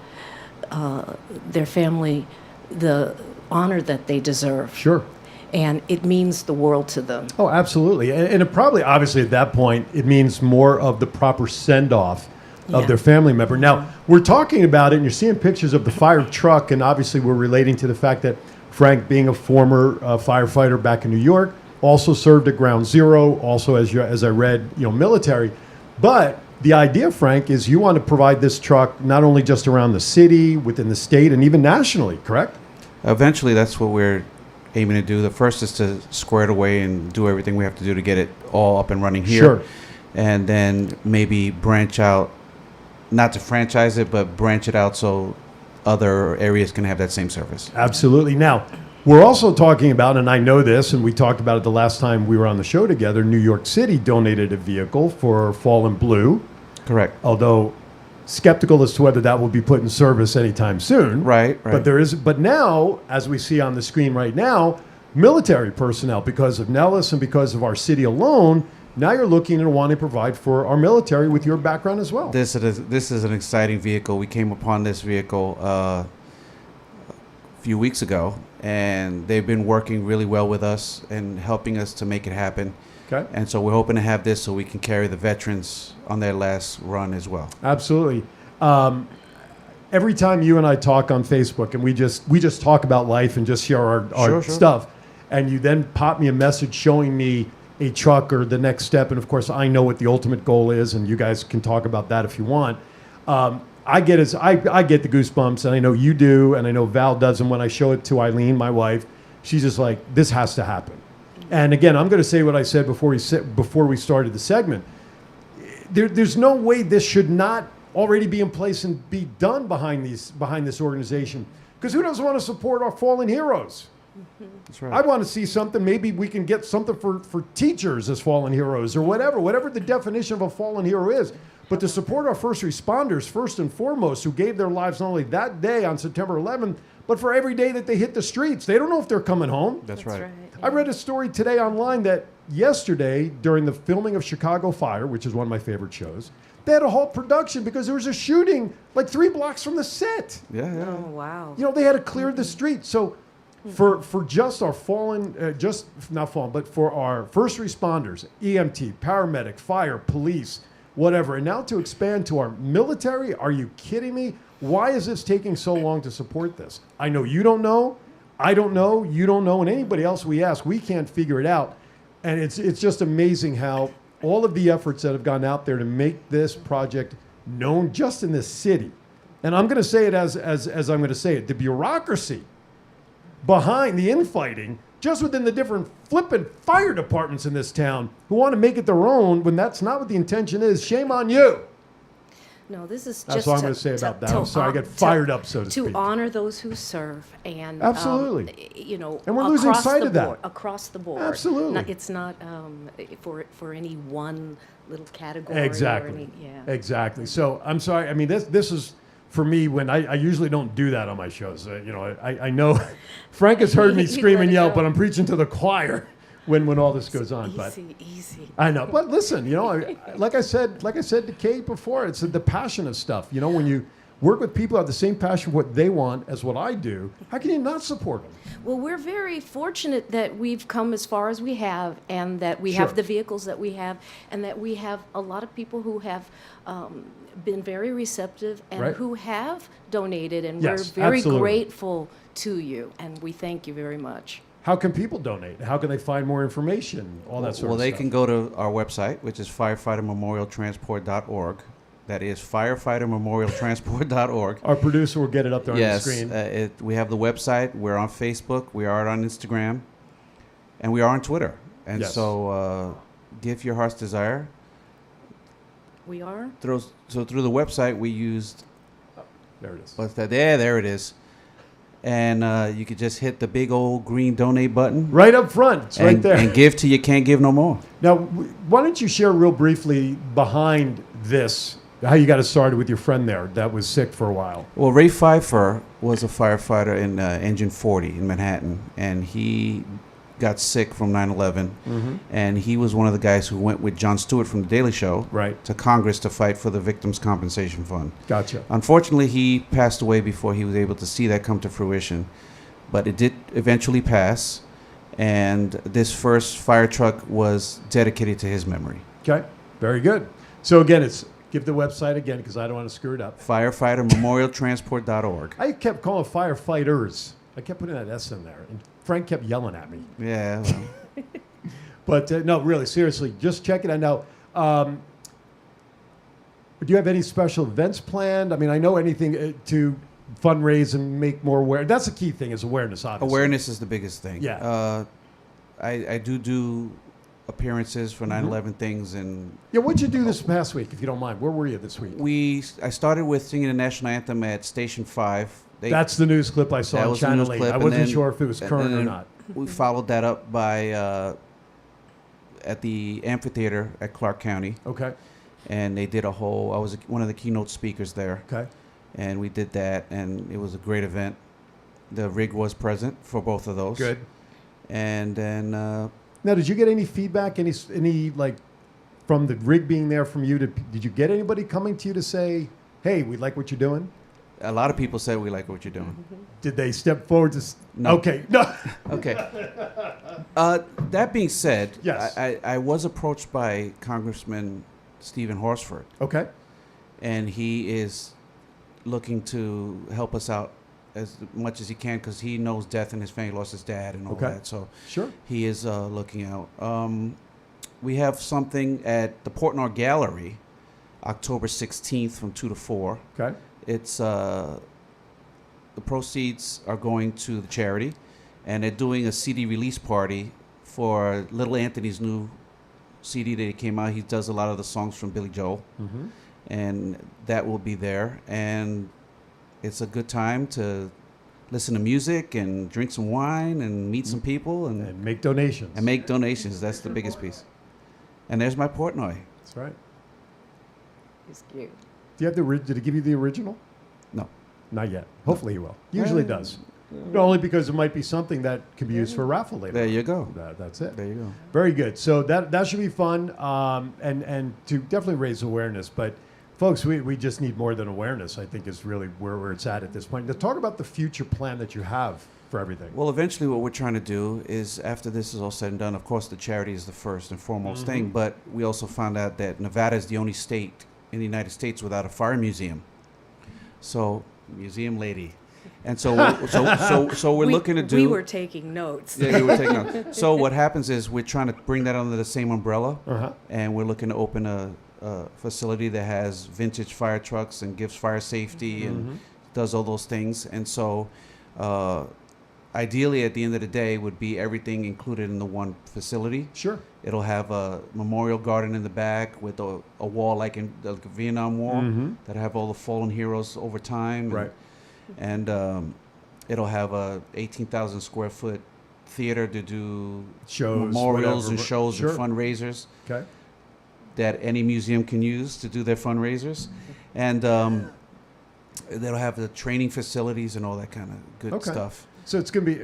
their family the honor that they deserve. Sure. And it means the world to them. Oh, absolutely. And it probably, obviously, at that point, it means more of the proper send-off of Yeah. their family member. Now, we're talking about it, and you're seeing pictures of the fire truck, and obviously we're relating to the fact that Frank, being a former firefighter back in New York, also served at Ground Zero, also, as I read, military. But the idea, Frank, is you want to provide this truck not only just around the city, within the state, and even nationally, correct? Eventually, that's what we're aiming to do. The first is to square it away and do everything we have to do to get it all up and running here. Sure. And then maybe branch out, not to franchise it, but branch it out so other areas can have that same service. Absolutely. Now, we're also talking about, and I know this, and we talked about it the last time we were on the show together, New York City donated a vehicle for Fallen Blue, Correct. although skeptical as to whether that will be put in service anytime soon. Right, right. But now, as we see on the screen right now, military personnel, because of Nellis and because of our city alone, now you're looking and wanting to provide for our military with your background as well. This is an exciting vehicle. We came upon this vehicle a few weeks ago, and they've been working really well with us and helping us to make it happen. Okay. And so we're hoping to have this so we can carry the veterans on their last run as well. Absolutely. Every time you and I talk on Facebook, and we just talk about life and just share our Sure. stuff, and you then pop me a message showing me a truck or the next step, and of course I know what the ultimate goal is, and you guys can talk about that if you want. I get the goosebumps, and I know you do, and I know Val does, and when I show it to Eileen, my wife, she's just like, this has to happen. And again, I'm going to say what I said before we started the segment. There's no way this should not already be in place and be done behind this organization, because who doesn't want to support our fallen heroes? That's right. I want to see something. Maybe we can get something for teachers as fallen heroes, or whatever the definition of a fallen hero is. But to support our first responders, first and foremost, who gave their lives not only that day on September 11th, but for every day that they hit the streets. They don't know if they're coming home. That's right. I read a story today online that yesterday, during the filming of Chicago Fire, which is one of my favorite shows, they had to halt production because there was a shooting like 3 blocks from the set. Yeah. Oh, wow. You know, they had to clear the street. So for just our fallen, but for our first responders, EMT, paramedic, fire, police, whatever, and now to expand to our military, are you kidding me? Why is this taking so long to support this? I know you don't know, I don't know, you don't know, and anybody else we ask, we can't figure it out. And it's just amazing how all of the efforts that have gone out there to make this project known just in this city. And I'm going to say it as I'm going to say it, the bureaucracy behind the infighting, just within the different flippin' fire departments in this town who want to make it their own when that's not what the intention is. Shame on you. No, this is That's just all I'm going to say about that. I'm sorry, I get fired up, so to speak. To honor those who serve, and Absolutely. You know, And we're losing across sight the of that. board, across the board. Absolutely. It's not for any one little category. Or Exactly. yeah. Exactly. So I'm sorry. I mean, this is for me when I usually don't do that on my shows. I know Frank has heard me You scream let and it yell, go. but I'm preaching to the choir when all this goes on. But Easy. I know, but listen, like I said to Kate before, it's the passion of stuff. When you work with people who have the same passion for what they want as what I do, how can you not support them? Well, we're very fortunate that we've come as far as we have, and that we Sure. have the vehicles that we have, and that we have a lot of people who have been very receptive and Right. who have donated, and Yes, we're very absolutely. grateful to you, and we thank you very much. How can people donate? How can they find more information? All that sort Well, of they stuff. can go to our website, which is firefightermemorialtransport.org. That is firefightermemorialtransport.org. Our producer will get it up there Yes, on the screen. we have the website. We're on Facebook. We are on Instagram, and we are on Twitter. And Yes. so, give your heart's desire. We are? Through the website, we used There it is. what's that? There it is. And you could just hit the big old green donate button. Right up front. It's right there. And give till you can't give no more. Now, why don't you share real briefly behind this, how you got started with your friend there that was sick for a while? Well, Ray Pfeiffer was a firefighter in Engine 40 in Manhattan, and he got sick from 9/11, and he was one of the guys who went with Jon Stewart from The Daily Show Right. to Congress to fight for the Victims' Compensation Fund. Gotcha. Unfortunately, he passed away before he was able to see that come to fruition, but it did eventually pass, and this first fire truck was dedicated to his memory. Okay. Very good. So again, give the website again because I don't want to screw it up. Firefightermemorialtransport.org. I kept calling firefighters. I kept putting that S in there, and Frank kept yelling at me. Yeah. Well. But no, really, seriously, just check it out. Now, Do you have any special events planned? I mean, I know anything to fundraise and make more aware. That's the key thing is awareness, obviously. Awareness is the biggest thing. Yeah. I do appearances for 9/11 things, and Yeah, what'd you do this past week, if you don't mind? Where were you this week? I started with singing the national anthem at Station 5. That's the news clip I saw That on was the Channel news 8. clip, I and wasn't then- sure if it was and current or then not. We followed that up by at the amphitheater at Clark County, Okay. and they did I was one of the keynote speakers there, Okay. and we did that, and it was a great event. The rig was present for both of those. Good. And then Now, did you get any feedback, any like, from the rig being there from you? Did you get anybody coming to you to say, hey, we like what you're doing? a lot of people said we like what you're doing. Did they step forward to... No. Okay. No. Okay. That being said, Yes. I was approached by Congressman Stephen Horsford, Okay. and he is looking to help us out as much as he can because he knows death and his family lost his dad and all Okay. that. So Sure. he is looking out. We have something at the Portnoy Gallery, October 16th from 2 to 4. Okay. It's the proceeds are going to the charity, and they're doing a CD release party for Little Anthony's new CD that came out. He does a lot of the songs from Billy Joel, Mm-hmm. and that will be there. And it's a good time to listen to music and drink some wine and meet some people and make donations. make donations. That's the biggest piece. And there's my Portnoy. That's right. It's cute. Do you have did it give you the original? No. Not yet. Hopefully he will. Usually it does. No, only because it might be something that can be used for a raffle later. There on. you go. That's it. There you go. Very good. So that should be fun, and to definitely raise awareness. But folks, we just need more than awareness. I think is really where it's at this point. To talk about the future plan that you have for everything. Well, eventually what we're trying to do is after this is all said and done, of course, the charity is the first and foremost thing, but we also found out that Nevada is the only state in the United States without a fire museum. So, museum lady. And so we're looking to do... We were taking notes. Yeah, you were taking notes. So what happens is we're trying to bring that under the same umbrella, Uh-huh. and we're looking to open a facility that has vintage fire trucks and gives fire safety and does all those things. And so ideally at the end of the day would be everything included in the one facility. Sure. It'll have a memorial garden in the back with a wall like in the Vietnam War that have all the fallen heroes over time. Right. And it'll have a 18,000 square foot theater to do Shows, memorials whatever. and shows Sure. and fundraisers Okay. that any museum can use to do their fundraisers. And they'll have the training facilities and all that kind of good Okay. stuff. So it's gonna be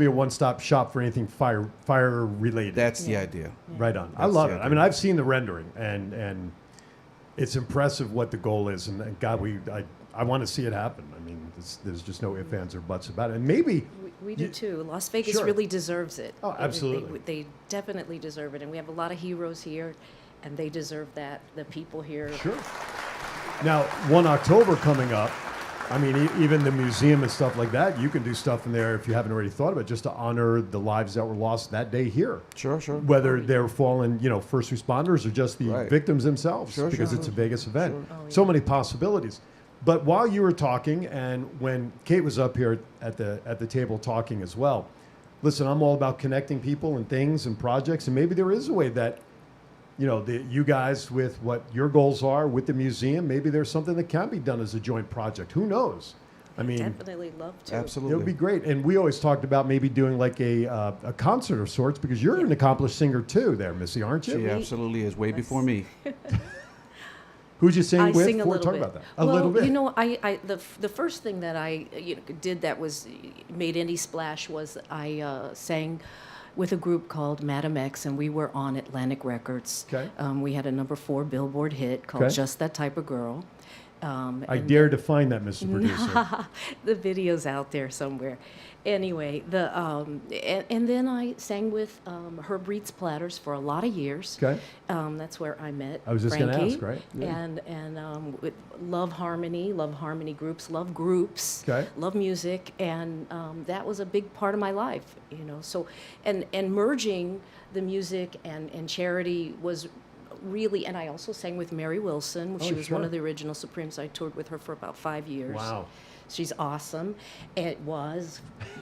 a one-stop shop for anything fire related. That's the idea. Right on. I That's love the it. I idea. mean, I've seen the rendering, and it's impressive what the goal is. And God, I want to see it happen. I mean, there's just no ifs, ands, or buts about it. And maybe We do too. Las Vegas Sure. really deserves it. Oh, absolutely. They definitely deserve it. And we have a lot of heroes here, and they deserve that. The people here. sure. Now, 1 October coming up. I mean, even the museum and stuff like that, you can do stuff in there if you haven't already thought of it, just to honor the lives that were lost that day here. Sure. Whether they're fallen, first responders or just the Right. victims themselves, Sure, because sure. it's a Vegas event. Sure. Oh, So yeah. many possibilities. But while you were talking, and when Kate was up here at the table talking as well, listen, I'm all about connecting people and things and projects, and maybe there is a way that, you guys with what your goals are with the museum, maybe there's something that can be done as a joint project. Who knows? I mean, Definitely love to. Absolutely. it would be great. And we always talked about maybe doing like a concert of sorts, because you're an accomplished singer too there, Missy, aren't you? She absolutely is way before me. Who'd you sing I with? sing a Before, little talk bit. about that. A little bit. The first thing that I did that was made any splash was I sang with a group called Madam X, and we were on Atlantic Records. Okay. We had a #4 Billboard hit called Okay. Just That Type of Girl. I dare to find that, Mr. Producer. The video's out there somewhere. Anyway, and then I sang with Herb Reed's Platters for a lot of years. Okay. That's where I met I was just gonna Frankie. ask, right? Yeah. And with love harmony groups, love groups, Okay. love music, and that was a big part of my life. So and merging the music and charity was really, and I also sang with Mary Wilson. She was one sure. of the original Supremes. I toured with her for about 5 years. Wow. She's awesome. It was,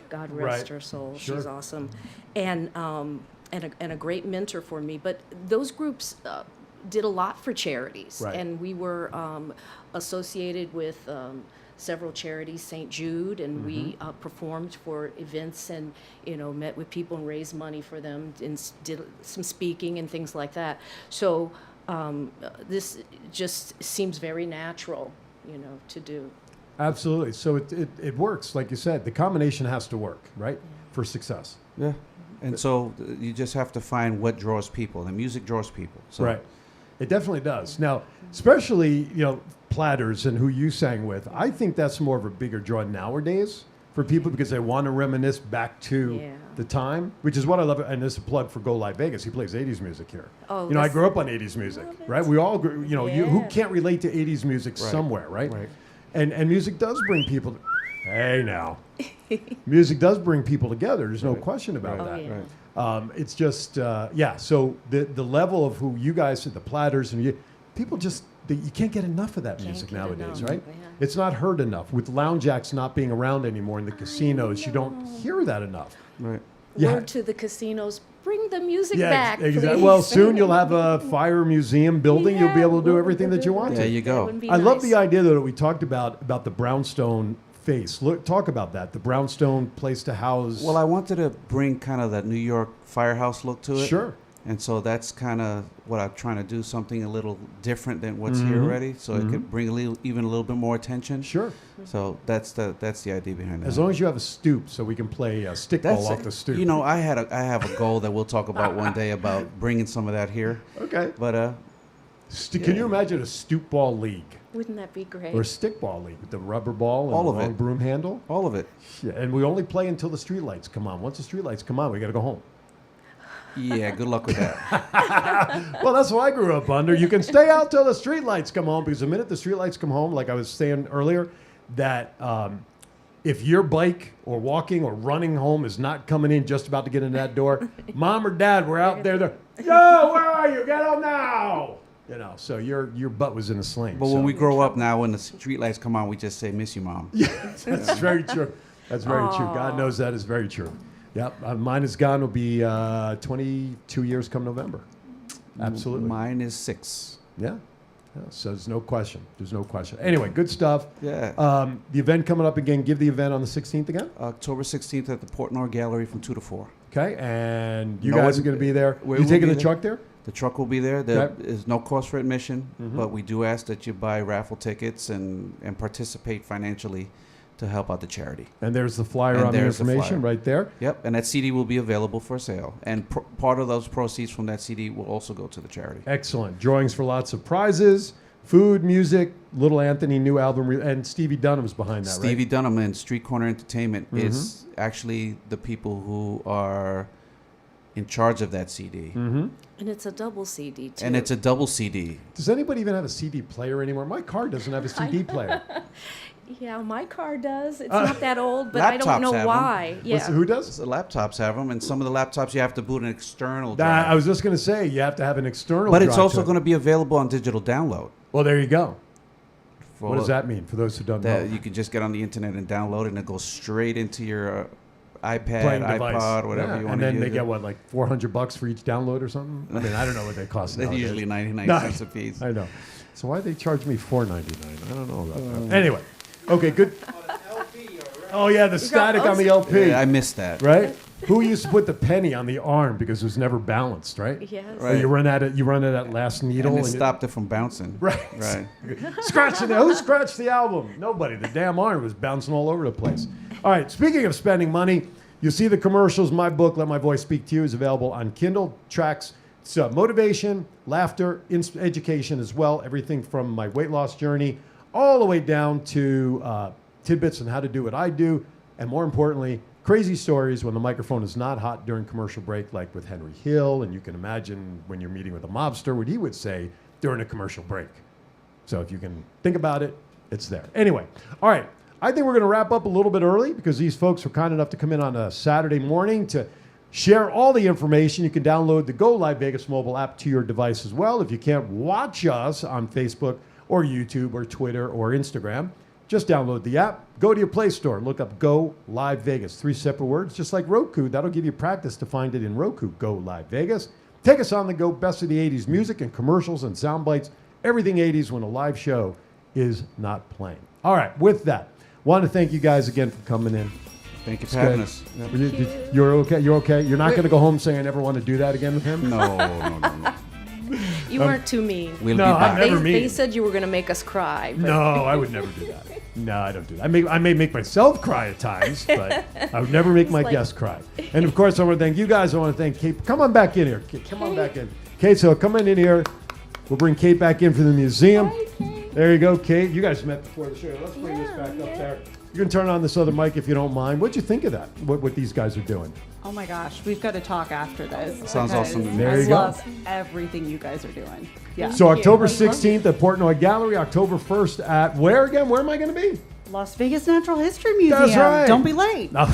God Right. rest her soul. Sure. She's awesome, and a great mentor for me. But those groups did a lot for charities, Right. and we were associated with several charities, St. Jude, and we performed for events and, met with people and raised money for them and did some speaking and things like that. So this just seems very natural, to do. Absolutely. So it works, like you said. The combination has to work, right, for success. Yeah. And so you just have to find what draws people. And music draws people. So. Right. It definitely does. Now, especially, Platters and who you sang with, I think that's more of a bigger draw nowadays for people because they want to reminisce back to the time, which is what I love. And this is a plug for Go Live Vegas. He plays 80s music here. Oh, I grew up on 80s music, right? We all grew, who can't relate to 80s music somewhere, right? Right. And music does bring people, hey now, music does bring people together. There's no question about Oh, that. yeah. It's just, so the level of who you guys, the Platters, and people just, you can't get enough of that music get nowadays, enough, right? yeah. It's not heard enough. With lounge acts not being around anymore in the casinos, you don't hear that enough. Right. Yeah. Word to the casinos, bring the music Yeah, back, exactly. please. Well, soon you'll have a fire museum building. You'll be able to do everything that you want There to. you go. That would be I love nice. the idea though that we talked about the brownstone face. Look, talk about that. The brownstone place to house. Well, I wanted to bring kind of that New York firehouse look to it. Sure. And so that's kind of what I'm trying to do, something a little different than what's here already, so it could bring even a little bit more attention. Sure. So that's the idea behind that. As long as you have a stoop, so we can play stickball off the stoop. I have a goal that we'll talk about one day about bringing some of that here. Okay. But Can you imagine a stoop ball league Wouldn't that be great? or a stickball league with the rubber ball and All the of long it. broom handle? all of it. Yeah, and we only play until the streetlights come on. Once the streetlights come on, we got to go home. Yeah, good luck with that. Well, that's what I grew up under. You can stay out till the streetlights come home because the minute the streetlights come home, like I was saying earlier, that if your bike or walking or running home is not coming in just about to get in that door, mom or dad were out there. They're, yo, where are you? Get home now. So your butt was in a sling. But so. when we grow up now, when the streetlights come on, we just say, "Miss you, Mom." That's very true. That's very true. God knows that is very true. Yep. Mine is gone. Will be 22 years come November. Absolutely. Mine is 6. Yeah. So there's no question. There's no question. Anyway, good stuff. Yeah. The event coming up again. Give the event on the 16th again. October 16th at the Portnoy Gallery from 2 to 4. Okay. And you No guys one- are going to be there. we You will taking be the there. truck there? The truck will be there. There Okay. is no cost for admission, but we do ask that you buy raffle tickets and participate financially to help out the charity. And there's the flyer And on the there's the information flyer. right there. Yep, and that CD will be available for sale. And part of those proceeds from that CD will also go to the charity. Excellent. Drawings for lots of prizes, food, music, Little Anthony new album, and Stevie Dunham's behind that, Stevie right? Dunham and Street Corner Entertainment is actually the people who are in charge of that CD. Mm-hmm. And it's a double CD, too. And it's a double CD. Does anybody even have a CD player anymore? My car doesn't have a CD player. Yeah, my car does. It's not that old, but I don't laptops know have 'em. why. Yeah. Who does? The laptops have them, and some of the laptops you have to boot an external Nah, drive. I was just going to say, you have to have an external But it's drive also to it. going to be available on digital download. Well, there you go. For What does that mean for those who don't That know? you can just get on the internet and download it, and it goes straight into your iPad, Playing device. iPod, whatever Yeah, you want and to then use. they get what, like $400 for each download or something? I mean, I don't know what they cost. They're nowadays. usually 99 No, cents a piece. I know. So why they charge me $4.99? I don't know about that. Anyway, okay, good. Oh yeah, the static on the LP, Yeah, I missed that. right? Who used to put the penny on the arm because it was never balanced, right? Yes. Or you run at it. You run at that last needle, And it and stopped it from bouncing. Right. Right. Scratching it. Who scratched the album? Nobody. The damn arm was bouncing all over the place. All right. Speaking of spending money, you see the commercials. My book, Let My Voice Speak to You, is available on Kindle. Tracks motivation, laughter, education as well. Everything from my weight loss journey all the way down to tidbits on how to do what I do, and more importantly, crazy stories when the microphone is not hot during commercial break, like with Henry Hill, and you can imagine when you're meeting with a mobster what he would say during a commercial break. So if you can think about it, it's there. Anyway, all right. I think we're going to wrap up a little bit early because these folks were kind enough to come in on a Saturday morning to Share all the information. You can download the Go Live Vegas mobile app to your device as well. If you can't watch us on Facebook or YouTube or Twitter or Instagram, just download the app. Go to your Play Store. Look up Go Live Vegas. 3 separate words, just like Roku. That'll give you practice to find it in Roku. Go Live Vegas. Take us on the go. Best of the 80s music and commercials and sound bites. Everything 80s when a live show is not playing. All right, with that, want to thank you guys again for coming in. Thank you for having us. You're okay? You're okay? You're not going to go home saying I never want to do that again with him? No. You weren't too mean. We'll No, be I'm back. never mean. They said you were going to make us cry. But No, I would never do that. No, I don't do that. I may make myself cry at times, but I would never make my like- guests cry. And of course, I want to thank you guys. I want to thank Kate. Come on back in here. Kate, come on back in. Kate, so come in here. We'll bring Kate back in for the museum. There you go, Kate. You guys met before the show. Let's bring this back up there. You can turn on this other mic if you don't mind. What'd you think of that? What these guys are doing? Oh my gosh, we've got to talk after this. Sounds because awesome to me. There you I go. love everything you guys are doing. Yeah. So October 16th at Portnoy Gallery, October 1st at where again? Where am I going to be? Las Vegas Natural History Museum. That's right. Don't be late. No,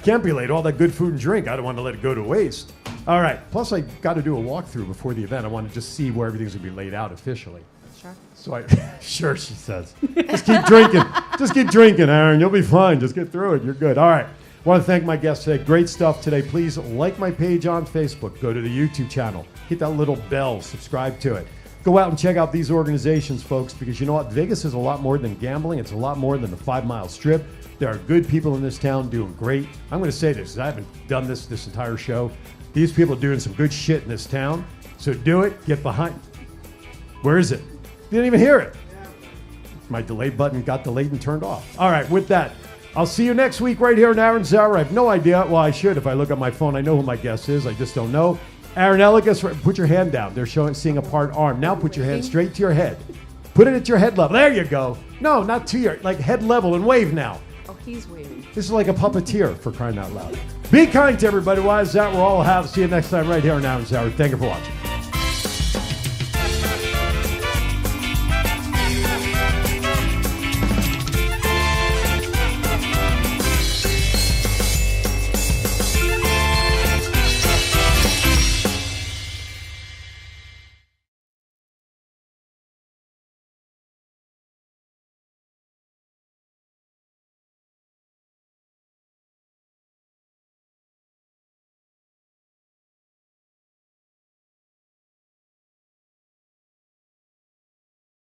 can't be late. All that good food and drink. I don't want to let it go to waste. All right. Plus, I got to do a walkthrough before the event. I want to just see where everything's going to be laid out officially. Sure. So sure, she says. Just keep drinking. Just keep drinking, Aaron. You'll be fine. Just get through it. You're good. All right. Want to thank my guests today. Great stuff today. Please like my page on Facebook. Go to the YouTube channel. Hit that little bell. Subscribe to it. Go out and check out these organizations, folks, because you know what? Vegas is a lot more than gambling. It's a lot more than the 5 Mile Strip. There are good people in this town doing great. I'm going to say this. I haven't done this entire show. These people are doing some good shit in this town. So do it. Get behind. Where is it? Didn't even hear it. My delay button got delayed and turned off. All right, with that, I'll see you next week right here in Aaron's Hour. I have no idea. Well, I should if I look at my phone. I know who my guest is. I just don't know. Aaron Elligus, put your hand down. They're seeing a part arm. Now put your hand straight to your head. Put it at your head level. There you go. No, not to your, like head level and wave now. oh, he's waiting. This is like a puppeteer for crying out loud. Be kind to everybody. Why is that? We're all have. See you next time right here in Aaron's Hour. Thank you for watching.